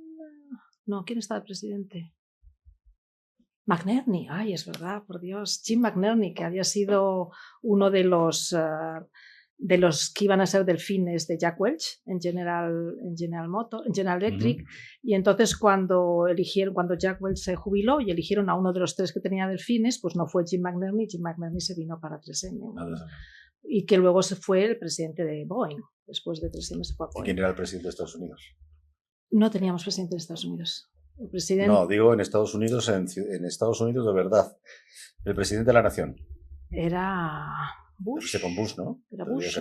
No, ¿quién estaba de presidente? McNerney. Ay, es verdad, por Dios. Jim McNerney, que había sido uno de los que iban a ser delfines de Jack Welch en General Electric. Y entonces cuando Jack Welch se jubiló y eligieron a uno de los 3 que tenía delfines, pues no fue Jim McNerney se vino para 3M. Y que luego se fue el presidente de Boeing. Después de 3M se fue a Boeing. ¿Quién era el presidente de Estados Unidos? No teníamos presidente de Estados Unidos. El presidente... No, digo en Estados Unidos, en Estados Unidos de verdad. El presidente de la nación. Era Bush. Con Bush, ¿no? Era Bush,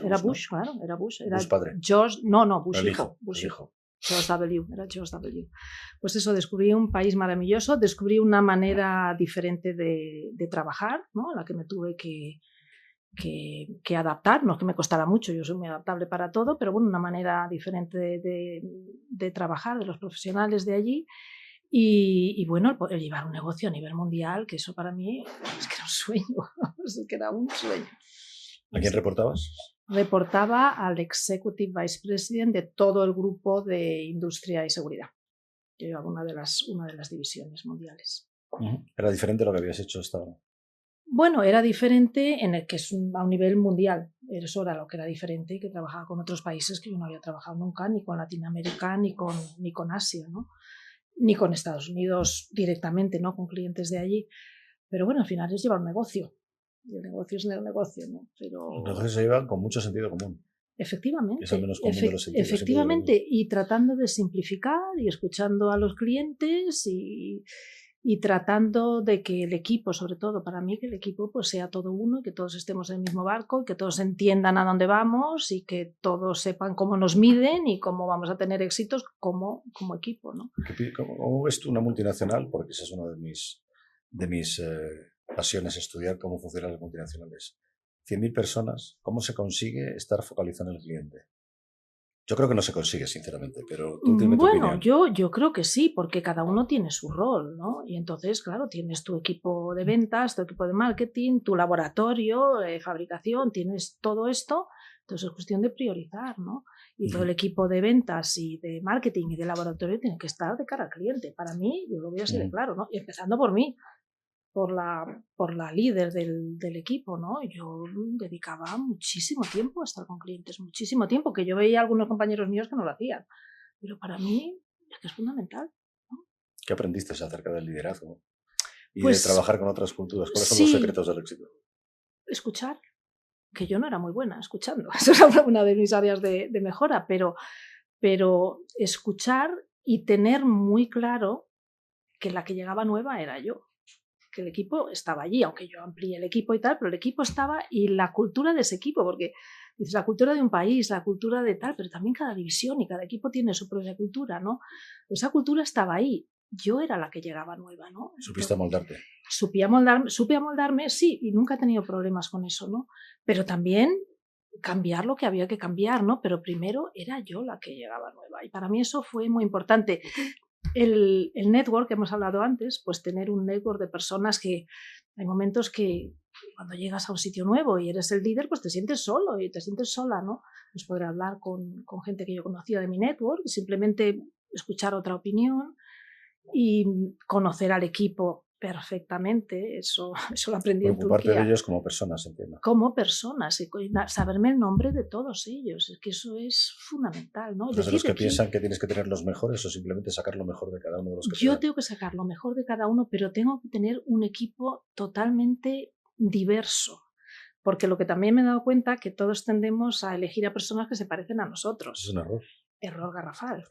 claro. Era Bush. Era Bush padre. Bush hijo. Bush hijo. George W. Era George W. Pues eso, descubrí un país maravilloso, descubrí una manera diferente de trabajar, ¿no? A la que me tuve que adaptar, no es que me costara mucho, yo soy muy adaptable para todo, pero bueno, una manera diferente de trabajar de los profesionales de allí y bueno, el llevar un negocio a nivel mundial, que eso para mí es que era un sueño, es que era un sueño. ¿A quién reportabas? Reportaba al Executive Vice President de todo el grupo de industria y seguridad. Yo llevaba una de las divisiones mundiales. ¿Era diferente lo que habías hecho hasta ahora? Bueno, era diferente en el que es a un nivel mundial. Eso era lo que era diferente y que trabajaba con otros países que yo no había trabajado nunca, ni con Latinoamérica, ni con Asia, ¿no? Ni con Estados Unidos directamente, ¿no? Con clientes de allí. Pero bueno, al final es llevar un negocio. Y el negocio es el negocio, ¿no? Pero... Los negocios se llevan con mucho sentido común. Efectivamente. Es el menos común de los sentidos. Efectivamente. Y tratando de simplificar y escuchando a los clientes y tratando de que el equipo, sobre todo para mí, que el equipo pues sea todo uno, que todos estemos en el mismo barco, que todos entiendan a dónde vamos y que todos sepan cómo nos miden y cómo vamos a tener éxitos como equipo, ¿no? ¿Cómo ves tú una multinacional? Porque esa es una de mis pasiones, estudiar cómo funcionan las multinacionales. 100.000 personas, ¿cómo se consigue estar focalizado en el cliente? Yo creo que no se consigue, sinceramente, pero tú tienes tu opinión. Yo creo que sí, porque cada uno tiene su rol, ¿no? Y entonces, claro, tienes tu equipo de ventas, tu equipo de marketing, tu laboratorio, fabricación, tienes todo esto, entonces es cuestión de priorizar, ¿no? Y todo el equipo de ventas y de marketing y de laboratorio tiene que estar de cara al cliente. Para mí, yo lo veo así de claro, ¿no? Y empezando por mí, por la líder del equipo, ¿no? Yo dedicaba muchísimo tiempo a estar con clientes, muchísimo tiempo, que yo veía a algunos compañeros míos que no lo hacían. Pero para mí es que es fundamental, ¿no? ¿Qué aprendiste acerca del liderazgo y de trabajar con otras culturas? ¿Cuáles son los secretos del éxito? Escuchar, que yo no era muy buena escuchando. Eso era una de mis áreas de mejora, pero escuchar y tener muy claro que la que llegaba nueva era yo. Que el equipo estaba allí, aunque yo amplié el equipo y tal, pero el equipo estaba y la cultura de ese equipo, porque dices la cultura de un país, la cultura de tal, pero también cada división y cada equipo tiene su propia cultura, ¿no? Esa cultura estaba ahí, yo era la que llegaba nueva, ¿no? ¿Supiste amoldarte? Supe amoldarme, sí, y nunca he tenido problemas con eso, ¿no? Pero también cambiar lo que había que cambiar, ¿no? Pero primero era yo la que llegaba nueva y para mí eso fue muy importante. El network que hemos hablado antes, pues tener un network de personas que hay momentos que cuando llegas a un sitio nuevo y eres el líder, pues te sientes solo y te sientes sola, ¿no? Pues poder hablar con gente que yo conocía de mi network y simplemente escuchar otra opinión y conocer al equipo perfectamente, eso lo aprendí en Turquía. Preocuparte de ellos como personas, entiendo. Como personas, y saberme el nombre de todos ellos, es que eso es fundamental, ¿no? ¿Los de los que piensan que tienes que tener los mejores o simplemente sacar lo mejor de cada uno de los que Yo tengo que sacar lo mejor de cada uno, pero tengo que tener un equipo totalmente diverso, porque lo que también me he dado cuenta que todos tendemos a elegir a personas que se parecen a nosotros. Es un error. Error garrafal.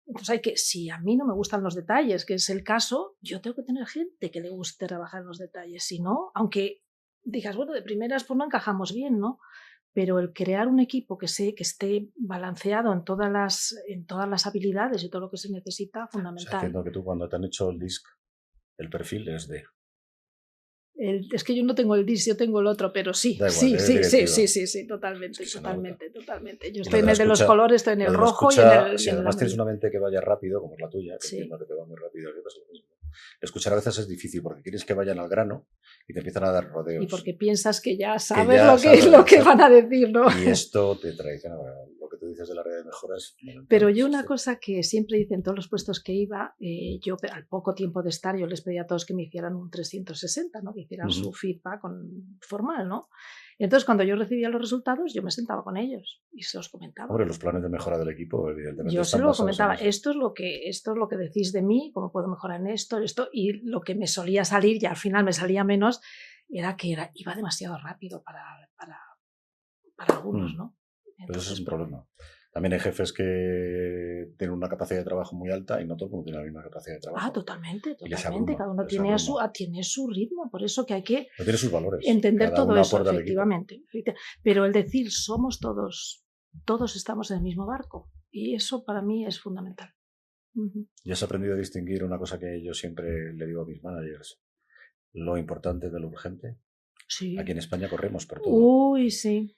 Entonces si a mí no me gustan los detalles, que es el caso, yo tengo que tener gente que le guste trabajar en los detalles. Si no, aunque digas, bueno, de primeras pues no encajamos bien, ¿no? Pero el crear un equipo que esté balanceado en todas las habilidades y todo lo que se necesita, fundamental. O sea, entiendo que tú cuando te han hecho el DISC, el perfil es de... Es que yo no tengo el DIS, yo tengo el otro, pero sí, igual, sí, totalmente. Yo estoy en el de los colores, estoy en el rojo y en el... Si además tienes una mente que vaya rápido, como es la tuya, que entiendo que te va muy rápido, ¿qué pasa? escuchar a veces es difícil porque quieres que vayan al grano y te empiezan a dar rodeos. Y porque piensas que ya Que sabes ya lo que es lo que sabes, van a decir, ¿no? Y esto te traiciona. Lo que tú dices de la red de mejoras. Pero yo una cosa que siempre hice en todos los puestos que iba, yo al poco tiempo de estar, yo les pedía a todos que me hicieran un 360, ¿no? Que hicieran su feedback formal, ¿no? Y entonces cuando yo recibía los resultados, yo me sentaba con ellos y se los comentaba. Hombre, los planes de mejora del equipo, evidentemente. Yo se están lo basados comentaba, en eso. esto es lo que decís de mí, cómo puedo mejorar en esto, y lo que me solía salir, y al final me salía menos, era que iba demasiado rápido para algunos, ¿no? Pero eso es un problema. También hay jefes que tienen una capacidad de trabajo muy alta y no todo el mundo tiene la misma capacidad de trabajo. Totalmente, Y les totalmente. abruma, Cada uno les tiene abruma. tiene su ritmo, por eso que hay que No tiene sus valores. entender Cada todo uno eso, aporta al equipo. efectivamente. Pero el decir somos todos estamos en el mismo barco, y eso para mí es fundamental. Y has aprendido a distinguir una cosa que yo siempre le digo a mis managers: lo importante de lo urgente. Sí. Aquí en España corremos por todo. Uy, sí,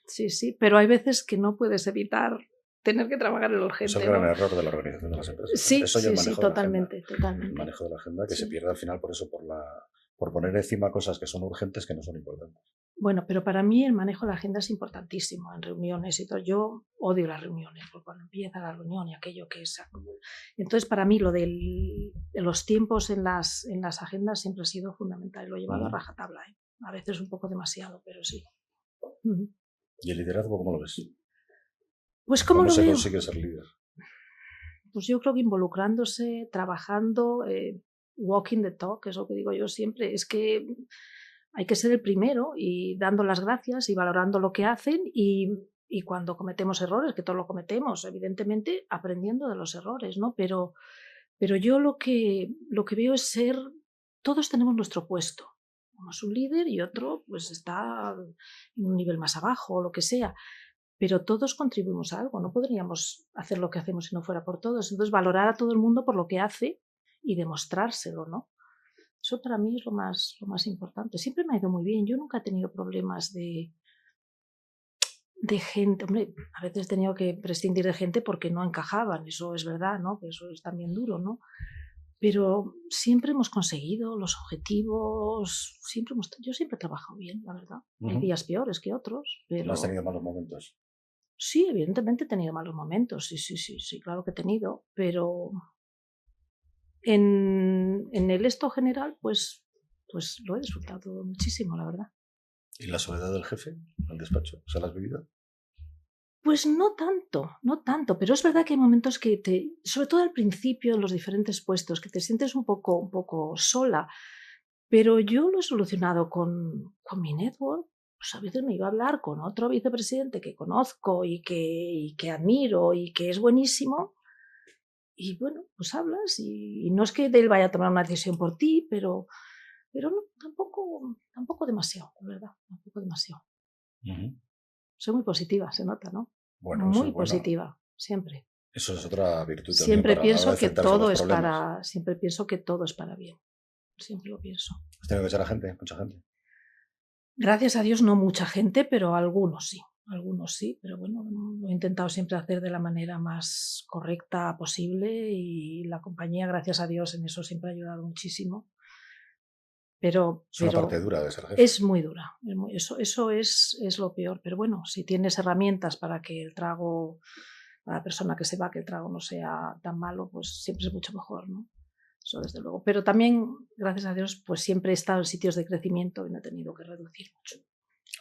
pero hay veces que no puedes evitar tener que trabajar en lo urgente. Es el gran error de la organización de las empresas. Sí, Eso y el manejo de la agenda. totalmente. El manejo de la agenda que se pierde al final por eso, por poner encima cosas que son urgentes que no son importantes. Bueno, pero para mí el manejo de la agenda es importantísimo en reuniones y todo. Yo odio las reuniones, porque cuando empieza la reunión y aquello que es... Entonces, para mí lo de los tiempos en las agendas siempre ha sido fundamental. Lo he llevado a rajatabla, ¿eh? A veces un poco demasiado, pero sí. ¿Y el liderazgo cómo lo ves? Pues ¿cómo lo se veo? consigue ser líder? Pues yo creo que involucrándose, trabajando, walking the talk, es lo que digo yo siempre, es que hay que ser el primero y dando las gracias y valorando lo que hacen y cuando cometemos errores, que todos lo cometemos, evidentemente aprendiendo de los errores, ¿no? Pero yo lo que veo es todos tenemos nuestro puesto. Uno es un líder y otro pues está en un nivel más abajo o lo que sea. Pero todos contribuimos a algo, no podríamos hacer lo que hacemos si no fuera por todos. Entonces, valorar a todo el mundo por lo que hace y demostrárselo, ¿no? Eso para mí es lo más importante. Siempre me ha ido muy bien. Yo nunca he tenido problemas de gente. Hombre, a veces he tenido que prescindir de gente porque no encajaban. Eso es verdad, ¿no? Que eso es también duro, ¿no? Pero siempre hemos conseguido los objetivos. Yo siempre he trabajado bien, la verdad. Hay días peores que otros, pero... ¿No has tenido malos momentos? Sí, evidentemente he tenido malos momentos, sí, claro que he tenido, pero en el esto general, pues lo he disfrutado muchísimo, la verdad. ¿Y la soledad del jefe al despacho? ¿Se la has vivido? Pues no tanto, pero es verdad que hay momentos que sobre todo al principio en los diferentes puestos, que te sientes un poco sola, pero yo lo he solucionado con mi network. Pues a veces me iba a hablar con otro vicepresidente que conozco y que admiro y que es buenísimo. Y bueno, pues hablas y no es que él vaya a tomar una decisión por ti, pero no, tampoco demasiado, la verdad, tampoco demasiado. Soy muy positiva, se nota, ¿no? Bueno, muy es positiva, siempre. Eso es otra virtud también. Siempre pienso que todo es para bien. Siempre lo pienso. ¿Has tenido que echar a gente? Mucha gente. Gracias a Dios no mucha gente, pero algunos sí, pero bueno, lo he intentado siempre hacer de la manera más correcta posible y la compañía, gracias a Dios, en eso siempre ha ayudado muchísimo. Pero es una parte dura de ser jefe. Es muy dura, eso es lo peor, pero bueno, si tienes herramientas para que el trago, para la persona que se va, que el trago no sea tan malo, pues siempre es mucho mejor, ¿no? Eso desde luego. Pero también, gracias a Dios, pues siempre he estado en sitios de crecimiento y no he tenido que reducir mucho.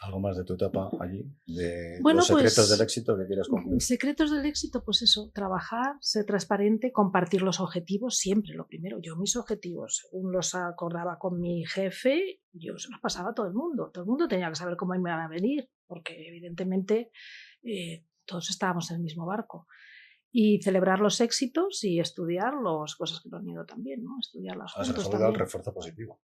¿Algo más de tu etapa allí? ¿De bueno, los secretos pues, del éxito que quieras cumplir? Secretos del éxito, pues eso, trabajar, ser transparente, compartir los objetivos, siempre lo primero. Yo mis objetivos, según los acordaba con mi jefe, yo se los pasaba a todo el mundo. Todo el mundo tenía que saber cómo me iban a venir, porque evidentemente todos estábamos en el mismo barco. Y celebrar los éxitos y estudiar las cosas que no han ido también, ¿no? Estudiarlas juntos también. Se el refuerzo positivo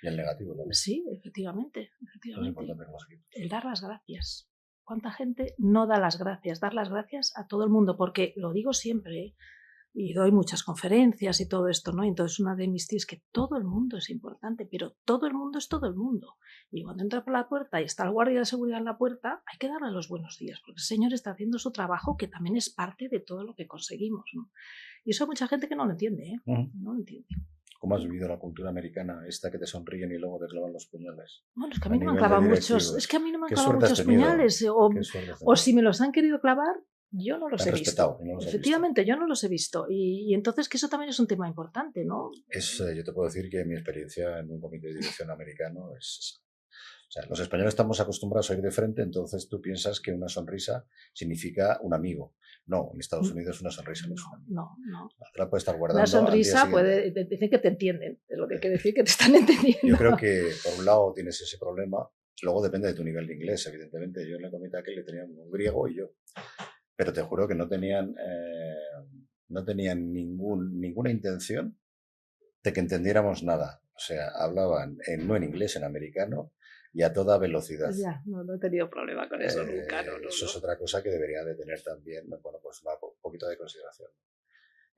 y el negativo también. Sí, efectivamente. Es importante con los equipos. El dar las gracias. ¿Cuánta gente no da las gracias? Dar las gracias a todo el mundo, porque lo digo siempre, y doy muchas conferencias y todo esto, ¿no? Entonces una de mis tías es que todo el mundo es importante, pero todo el mundo es todo el mundo. Y cuando entra por la puerta y está el guardia de seguridad en la puerta, hay que darle los buenos días, porque el señor está haciendo su trabajo, que también es parte de todo lo que conseguimos, ¿no? Y eso hay mucha gente que no lo entiende, ¿eh? No lo entiende. ¿Cómo has vivido la cultura americana, esta que te sonríen y luego te clavan los puñales? Bueno, es que a A mí no me han nivel de clavado muchos, directivos. es que a mí no me han ¿Qué clavado suerte has muchos tenido? puñales, ¿Qué suerte has o tenido? si me los han querido clavar, yo no los Te han he visto. respetado y no los has visto. Efectivamente, yo no los he visto. Y entonces que eso también es un tema importante, ¿no? Yo te puedo decir que mi experiencia en un comité de dirección americano es esa. O sea, los españoles estamos acostumbrados a ir de frente, entonces tú piensas que una sonrisa significa un amigo. No, en Estados Unidos una sonrisa no es un amigo. No. La otra puede estar guardando Una sonrisa al día siguiente. puede decir que te entienden, es lo que quiere decir que te están entendiendo. Yo creo que por un lado tienes ese problema, luego depende de tu nivel de inglés, evidentemente. Yo en la comité aquel le tenía un griego y yo. Pero te juro que no tenían ninguna intención de que entendiéramos nada. O sea, hablaban no en inglés, en americano y a toda velocidad. Ya, no he tenido problema con eso nunca. No. Eso es otra cosa que debería de tener también, bueno, pues un poquito de consideración.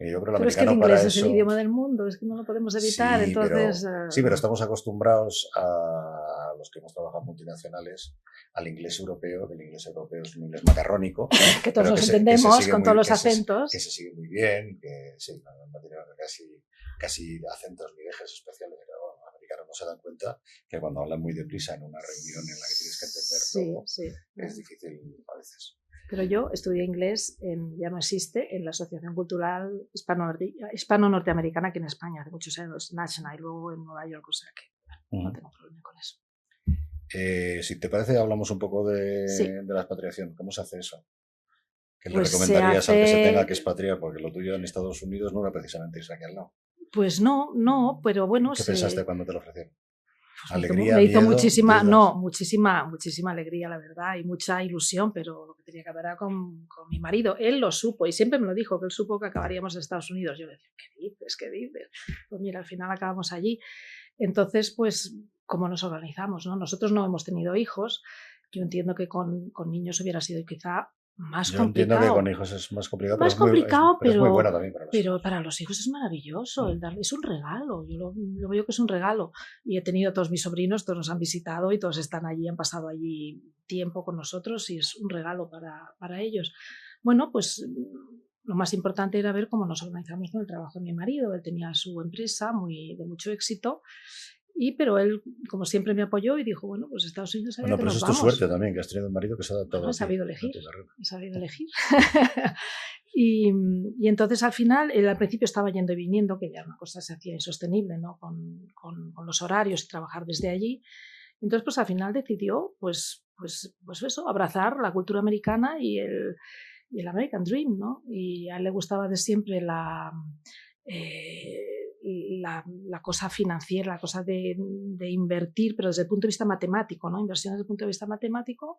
Y yo creo que Pero es que el inglés es el idioma del mundo, es que no lo podemos evitar, sí, entonces... Pero estamos acostumbrados a los que hemos trabajado en multinacionales al inglés europeo, que el inglés europeo es un inglés macarrónico. Que todos nos entendemos con todos los acentos. Que se sigue muy bien, que sí, no tiene casi acentos ni dejes especiales. Pero los americanos no se dan cuenta que cuando hablan muy deprisa en una reunión en la que tienes que entender todo, es difícil a veces. Pero yo estudié inglés, ya no existe, en la Asociación Cultural Hispano-Norteamericana aquí en España, hace muchos años, National, y luego en Nueva York, o sea que no tengo problema con eso. Si te parece, hablamos un poco de la expatriación. ¿Cómo se hace eso? ¿Qué le recomendarías al que se tenga que expatriar? Porque lo tuyo en Estados Unidos no era precisamente irse aquí al lado. Pues no, pero bueno... ¿Qué pensaste cuando te lo ofrecieron? Alegría, me hizo miedo, muchísima alegría, la verdad, y mucha ilusión, pero lo que tenía que ver era con mi marido. Él lo supo y siempre me lo dijo, que él supo que acabaríamos en Estados Unidos. Yo decía, ¿qué dices? Pues mira, al final acabamos allí. Entonces, pues, ¿cómo nos organizamos, no? Nosotros no hemos tenido hijos. Yo entiendo que con niños hubiera sido quizá más complicado. Entiendo que con hijos es más complicado, pero es muy bueno también para los hijos. Para los hijos es maravilloso, es un regalo, yo lo veo que es un regalo. Y he tenido a todos mis sobrinos, todos nos han visitado y todos están allí, han pasado allí tiempo con nosotros y es un regalo para ellos. Bueno, pues lo más importante era ver cómo nos organizamos con el trabajo de mi marido. Él tenía su empresa de mucho éxito. Pero él, como siempre, me apoyó y dijo, bueno, pues Estados Unidos allá que pero nos eso vamos. Es tu suerte también, que has tenido un marido que se ha adaptado He sabido elegir. y entonces, al final, él al principio estaba yendo y viniendo, que ya una cosa se hacía insostenible, ¿no? Con los horarios y trabajar desde allí. Entonces, pues al final decidió, pues eso, abrazar la cultura americana y el American Dream, ¿no? Y a él le gustaba de siempre la cosa financiera, la cosa de invertir, pero desde el punto de vista matemático, ¿no? Inversiones desde el punto de vista matemático.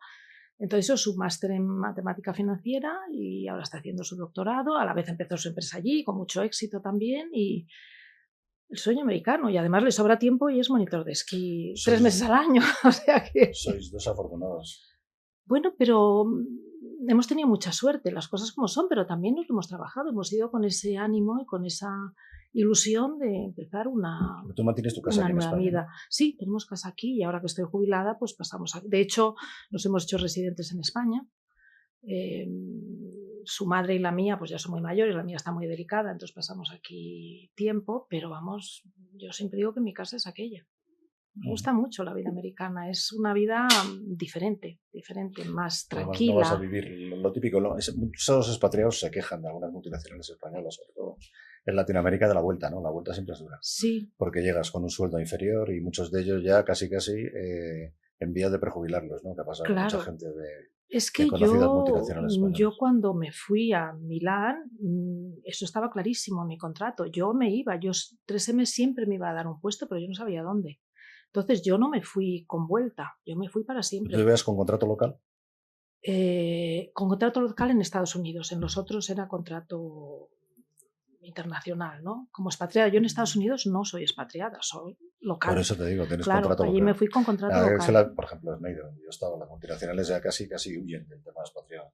Entonces hizo su máster en matemática financiera y ahora está haciendo su doctorado. A la vez empezó su empresa allí, con mucho éxito también. Y el sueño americano. Y además le sobra tiempo y es monitor de esquí 3 meses al año. O sea que... Sois dos afortunados. Bueno, pero hemos tenido mucha suerte, las cosas como son, pero también nos lo hemos trabajado. Hemos ido con ese ánimo y con esa ilusión de empezar una ¿Tú mantienes tu casa aquí en España? Vida. Sí, tenemos casa aquí y ahora que estoy jubilada, pues pasamos aquí. De hecho, nos hemos hecho residentes en España. Su madre y la mía pues ya son muy mayores, la mía está muy delicada, entonces pasamos aquí tiempo, pero vamos, yo siempre digo que mi casa es aquella. Me gusta mucho la vida americana, es una vida diferente, más tranquila. No vas a vivir lo típico. Muchos expatriados se quejan de algunas multinacionales españolas, sobre todo en Latinoamérica, de la vuelta, ¿no? La vuelta siempre es dura. Sí. Porque llegas con un sueldo inferior y muchos de ellos ya casi en vías de prejubilarlos, ¿no? Que ha pasado mucha gente Es que yo cuando me fui a Milán, eso estaba clarísimo en mi contrato. Yo me iba, 3M siempre me iba a dar un puesto, pero yo no sabía dónde. Entonces yo no me fui con vuelta, yo me fui para siempre. ¿Tú te veas con contrato local? Con contrato local en Estados Unidos, en los otros era contrato internacional, ¿no? Como expatriada. Yo en Estados Unidos no soy expatriada, soy local. Por eso te digo, tienes contrato local. Allí me fui con contrato local. Por ejemplo, Schneider, donde yo estaba, las multinacionales ya casi huyen del tema expatriado.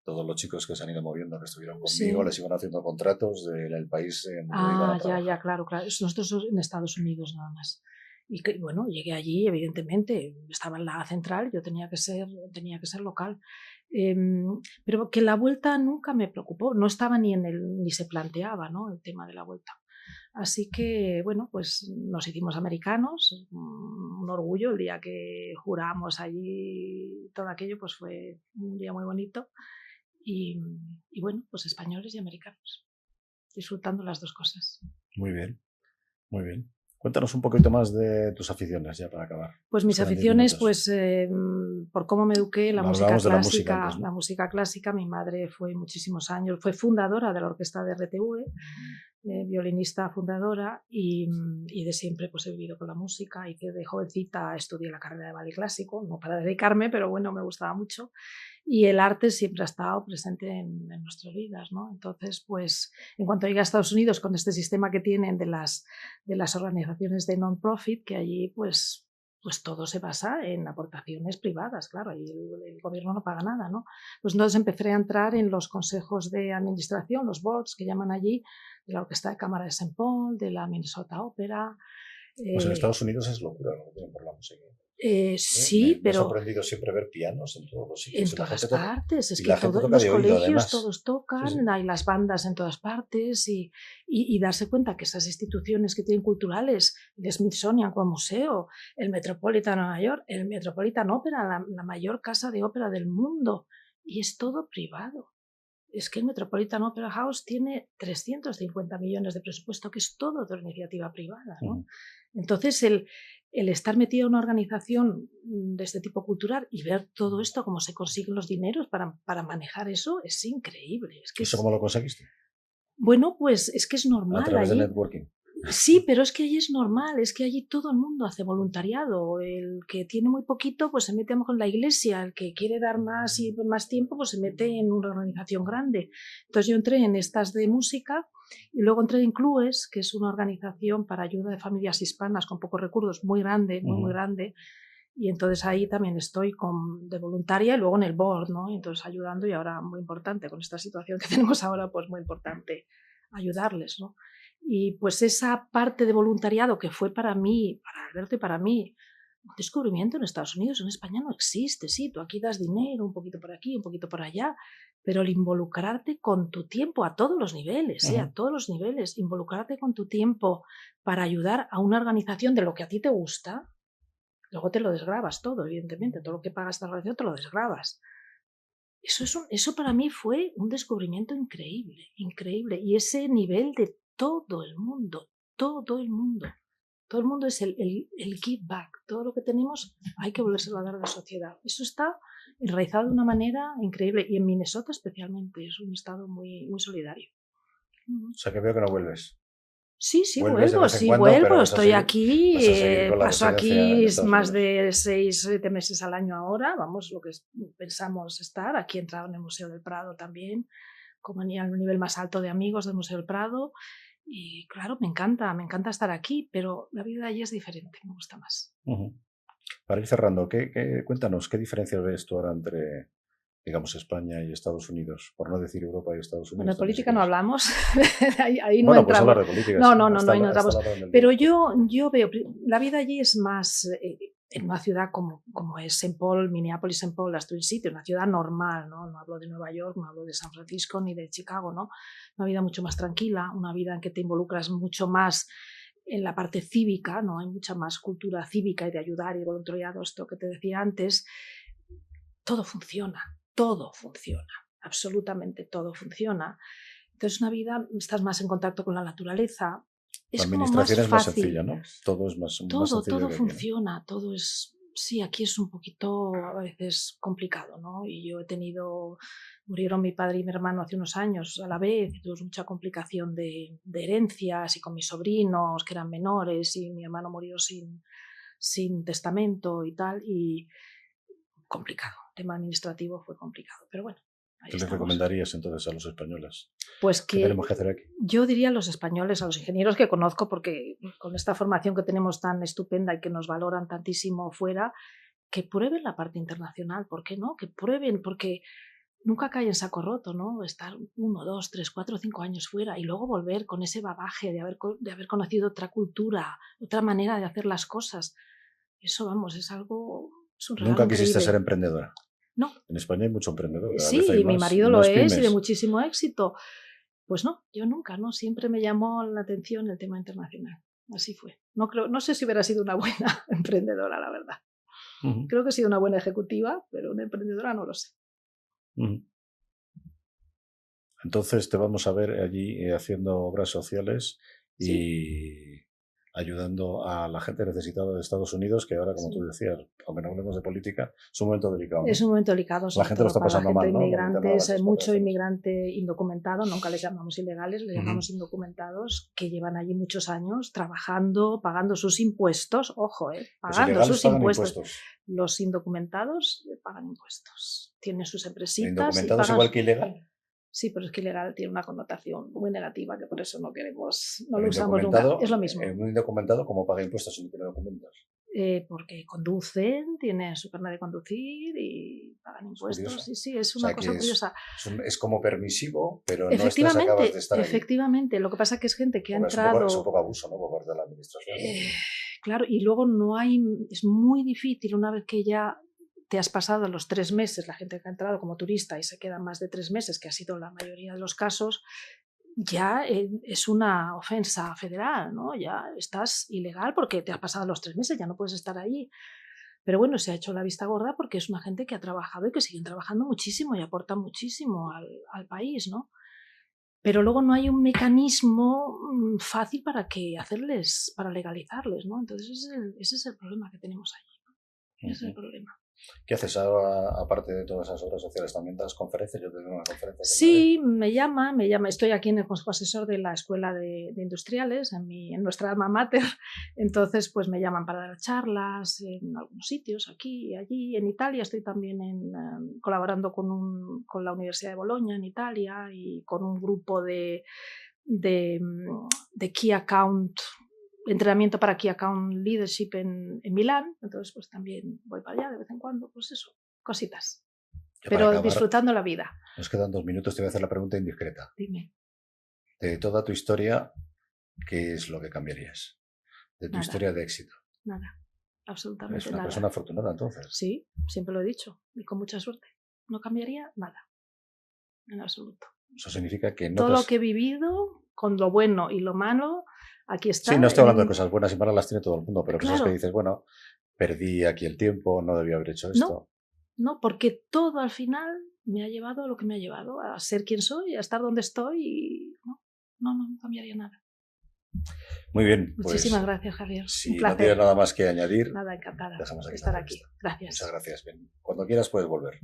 Todos los chicos que se han ido moviendo, que estuvieron conmigo, les iban haciendo contratos del país en donde iban a trabajar. Claro. Nosotros en Estados Unidos nada más. Y que, bueno, llegué allí, evidentemente, estaba en la central, yo tenía que ser local. Pero que la vuelta nunca me preocupó, no estaba ni se planteaba, ¿no? El tema de la vuelta. Así que, bueno, pues nos hicimos americanos, un orgullo el día que juramos allí, todo aquello, pues fue un día muy bonito. Y bueno, pues españoles y americanos, disfrutando las dos cosas. Muy bien, muy bien. Cuéntanos un poquito más de tus aficiones ya para acabar. Pues mis aficiones, pues por cómo me eduqué, la música clásica, antes, ¿no? La música clásica. Mi madre fue muchísimos años, fue fundadora de la orquesta de RTV, violinista fundadora, y de siempre pues he vivido con la música, y que de jovencita estudié la carrera de ballet clásico, no para dedicarme, pero bueno, me gustaba mucho. Y el arte siempre ha estado presente en nuestras vidas, ¿no? Entonces, pues, en cuanto llegué a Estados Unidos con este sistema que tienen de las organizaciones de non-profit, que allí, pues todo se basa en aportaciones privadas, claro, y el gobierno no paga nada, ¿no? Pues entonces empecé a entrar en los consejos de administración, los boards que llaman allí, de la Orquesta de Cámara de St. Paul, de la Minnesota Opera. Pues en Estados Unidos es locura lo que tienen por la música. Sí, pero... Me ha sorprendido siempre ver pianos en todos los sitios. En todas partes, es que todos los colegios todos tocan, sí. Hay las bandas en todas partes, y darse cuenta que esas instituciones que tienen culturales, el Smithsonian como museo, el Metropolitan Nueva York, el Metropolitan Opera, la mayor casa de ópera del mundo, y es todo privado. Es que el Metropolitan Opera House tiene 350 millones de presupuesto, que es todo de iniciativa privada, ¿no? Entonces, el estar metido en una organización de este tipo cultural y ver todo esto, cómo se consiguen los dineros para manejar eso, es increíble. Es que ¿Eso cómo lo conseguiste? Bueno, pues es que es normal. A través de networking. Sí, pero es que allí es normal, es que allí todo el mundo hace voluntariado. El que tiene muy poquito, pues se mete a lo mejor en la iglesia. El que quiere dar más y más tiempo, pues se mete en una organización grande. Entonces yo entré en estas de música y luego entré en Clues, que es una organización para ayuda de familias hispanas con pocos recursos, muy grande, muy grande. Y entonces ahí también estoy de voluntaria y luego en el board, ¿no? Entonces ayudando, y ahora muy importante, con esta situación que tenemos ahora, pues muy importante ayudarles, ¿no? Y pues esa parte de voluntariado que fue para mí, para Alberto y para mí, un descubrimiento en Estados Unidos, en España no existe, sí, tú aquí das dinero, un poquito por aquí, un poquito por allá, pero el involucrarte con tu tiempo a todos los niveles, a todos los niveles, involucrarte con tu tiempo para ayudar a una organización de lo que a ti te gusta, luego te lo desgrabas todo, evidentemente, todo lo que pagas esta organización te lo desgrabas. Eso para mí fue un descubrimiento increíble, increíble, y ese nivel de todo el mundo, todo el mundo es el give back, todo lo que tenemos hay que volvérselo a dar a la sociedad. Eso está enraizado de una manera increíble, y en Minnesota especialmente, es un estado muy, muy solidario. O sea que veo que no vuelves. Sí, vuelvo, estoy aquí, paso aquí más de 6-7 meses al año ahora, vamos, lo que pensamos estar, aquí he entrado en el Museo del Prado también, como en el nivel más alto de amigos del Museo del Prado, y claro, me encanta estar aquí, pero la vida allí es diferente, me gusta más. Para ir cerrando, cuéntanos, ¿qué diferencias ves tú ahora entre, digamos, España y Estados Unidos, por no decir Europa y Estados Unidos? Bueno, de política no hablamos, ahí no entramos. Pues hablar de política. No, ahí no entramos. Pero yo veo, la vida allí es más, en una ciudad como es St. Paul, Minneapolis, St. Paul, las Twin Cities, una ciudad normal, ¿no? No hablo de Nueva York, no hablo de San Francisco ni de Chicago, ¿no? Una vida mucho más tranquila, una vida en que te involucras mucho más en la parte cívica, ¿no? Hay mucha más cultura cívica y de ayudar y voluntariado, esto que te decía antes. Todo funciona, absolutamente todo funciona. Entonces una vida, estás más en contacto con la naturaleza. La administración es más sencilla, ¿no? Todo es más sencillo. Todo funciona, todo es... Sí, aquí es un poquito a veces complicado, ¿no? Y yo murieron mi padre y mi hermano hace unos años a la vez, y tuvimos mucha complicación de herencias, y con mis sobrinos que eran menores, y mi hermano murió sin testamento y tal, y complicado, el tema administrativo fue complicado, pero bueno. ¿Qué les recomendarías entonces a los españoles? Pues ¿Qué tenemos que hacer aquí? Yo diría a los españoles, a los ingenieros que conozco, porque con esta formación que tenemos tan estupenda y que nos valoran tantísimo fuera, que prueben la parte internacional, ¿por qué no? Que prueben, porque nunca cae en saco roto, ¿no? Estar 1, 2, 3, 4, 5 años fuera y luego volver con ese bagaje de haber conocido otra cultura, otra manera de hacer las cosas. Eso, vamos, es algo... Es un regalo ¿Nunca quisiste increíble. ser emprendedora? No. En España hay mucho emprendedor. Sí, y mi marido lo es, y de muchísimo éxito. Pues no, yo nunca, ¿no? Siempre me llamó la atención el tema internacional. Así fue. No sé si hubiera sido una buena emprendedora, la verdad. Creo que he sido una buena ejecutiva, pero una emprendedora no lo sé. Entonces te vamos a ver allí haciendo obras sociales y Sí. ayudando a la gente necesitada de Estados Unidos, que ahora, como Sí. tú decías, aunque no hablemos de política, es un momento delicado, ¿no? Es un momento delicado, La sobre gente lo todo está para la pasando gente mal, ¿no? Con el tema de las inmigrantes. Hay mucho exportaciones. inmigrante indocumentado, nunca les llamamos ilegales, les llamamos indocumentados, que llevan allí muchos años trabajando, pagando sus impuestos, ojo, Los pagando ilegales sus pagan impuestos. impuestos. Los indocumentados pagan impuestos, tienen sus ¿El empresitas y indocumentado es pagan. igual que ilegal? Sí, pero es que ilegal tiene una connotación muy negativa, que por eso no queremos, no El lo usamos nunca. indocumentado, Es lo mismo. un indocumentado, ¿cómo paga impuestos si no tiene documentos? Porque conducen, tienen su carnet de conducir y pagan impuestos. curioso. Sí, es O una sea, cosa que curiosa. es como permisivo, pero no estás, acabas de estar allí. Efectivamente. Lo que pasa es que es gente que ha Porque entrado. es un poco abuso, ¿no? Por parte de la administración. Claro, y luego es muy difícil una vez que ya te has pasado los 3 meses, la gente que ha entrado como turista y se queda más de 3 meses, que ha sido la mayoría de los casos, ya es una ofensa federal, ¿no? Ya estás ilegal porque te has pasado los 3 meses, ya no puedes estar allí. Pero bueno, se ha hecho la vista gorda porque es una gente que ha trabajado y que siguen trabajando muchísimo y aportan muchísimo al país, ¿no? Pero luego no hay un mecanismo fácil para legalizarles, ¿no? Entonces ese es el problema que tenemos allí, ¿no? Ese es el problema. ¿Qué haces ahora, aparte de todas esas obras sociales? ¿También das conferencias? Yo tengo una conferencia. Sí, me llama. Estoy aquí en el consejo asesor de la Escuela de Industriales, en nuestra alma mater. Entonces, pues me llaman para dar charlas en algunos sitios, aquí y allí. En Italia estoy también colaborando con la Universidad de Bolonia en Italia y con un grupo de Key Account, entrenamiento para Key Account Leadership en Milán. Entonces, pues también voy para allá de vez en cuando, pues eso, cositas. Pero acabar, disfrutando la vida. Nos quedan 2 minutos, te voy a hacer la pregunta indiscreta. Dime. De toda tu historia, ¿qué es lo que cambiarías? De tu historia de éxito. Nada, absolutamente nada. Es una persona afortunada, entonces. Sí, siempre lo he dicho, y con mucha suerte. No cambiaría nada, en absoluto. Eso significa que no... Todo lo que he vivido, con lo bueno y lo malo, aquí está. Sí, no estoy hablando de cosas buenas y malas, las tiene todo el mundo, pero claro. Cosas que dices, bueno, perdí aquí el tiempo, no debía haber hecho esto. No, porque todo al final me ha llevado a lo que me ha llevado, a ser quien soy, a estar donde estoy y no cambiaría nada. Muy bien. Muchísimas gracias, Javier. Si un placer. no tienes nada más que añadir, nada, encantada dejamos de estar aquí. Gracias. Muchas gracias. Bien. Cuando quieras puedes volver.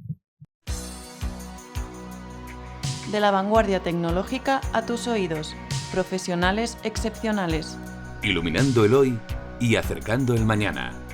De la vanguardia tecnológica a tus oídos. Profesionales excepcionales. Iluminando el hoy y acercando el mañana.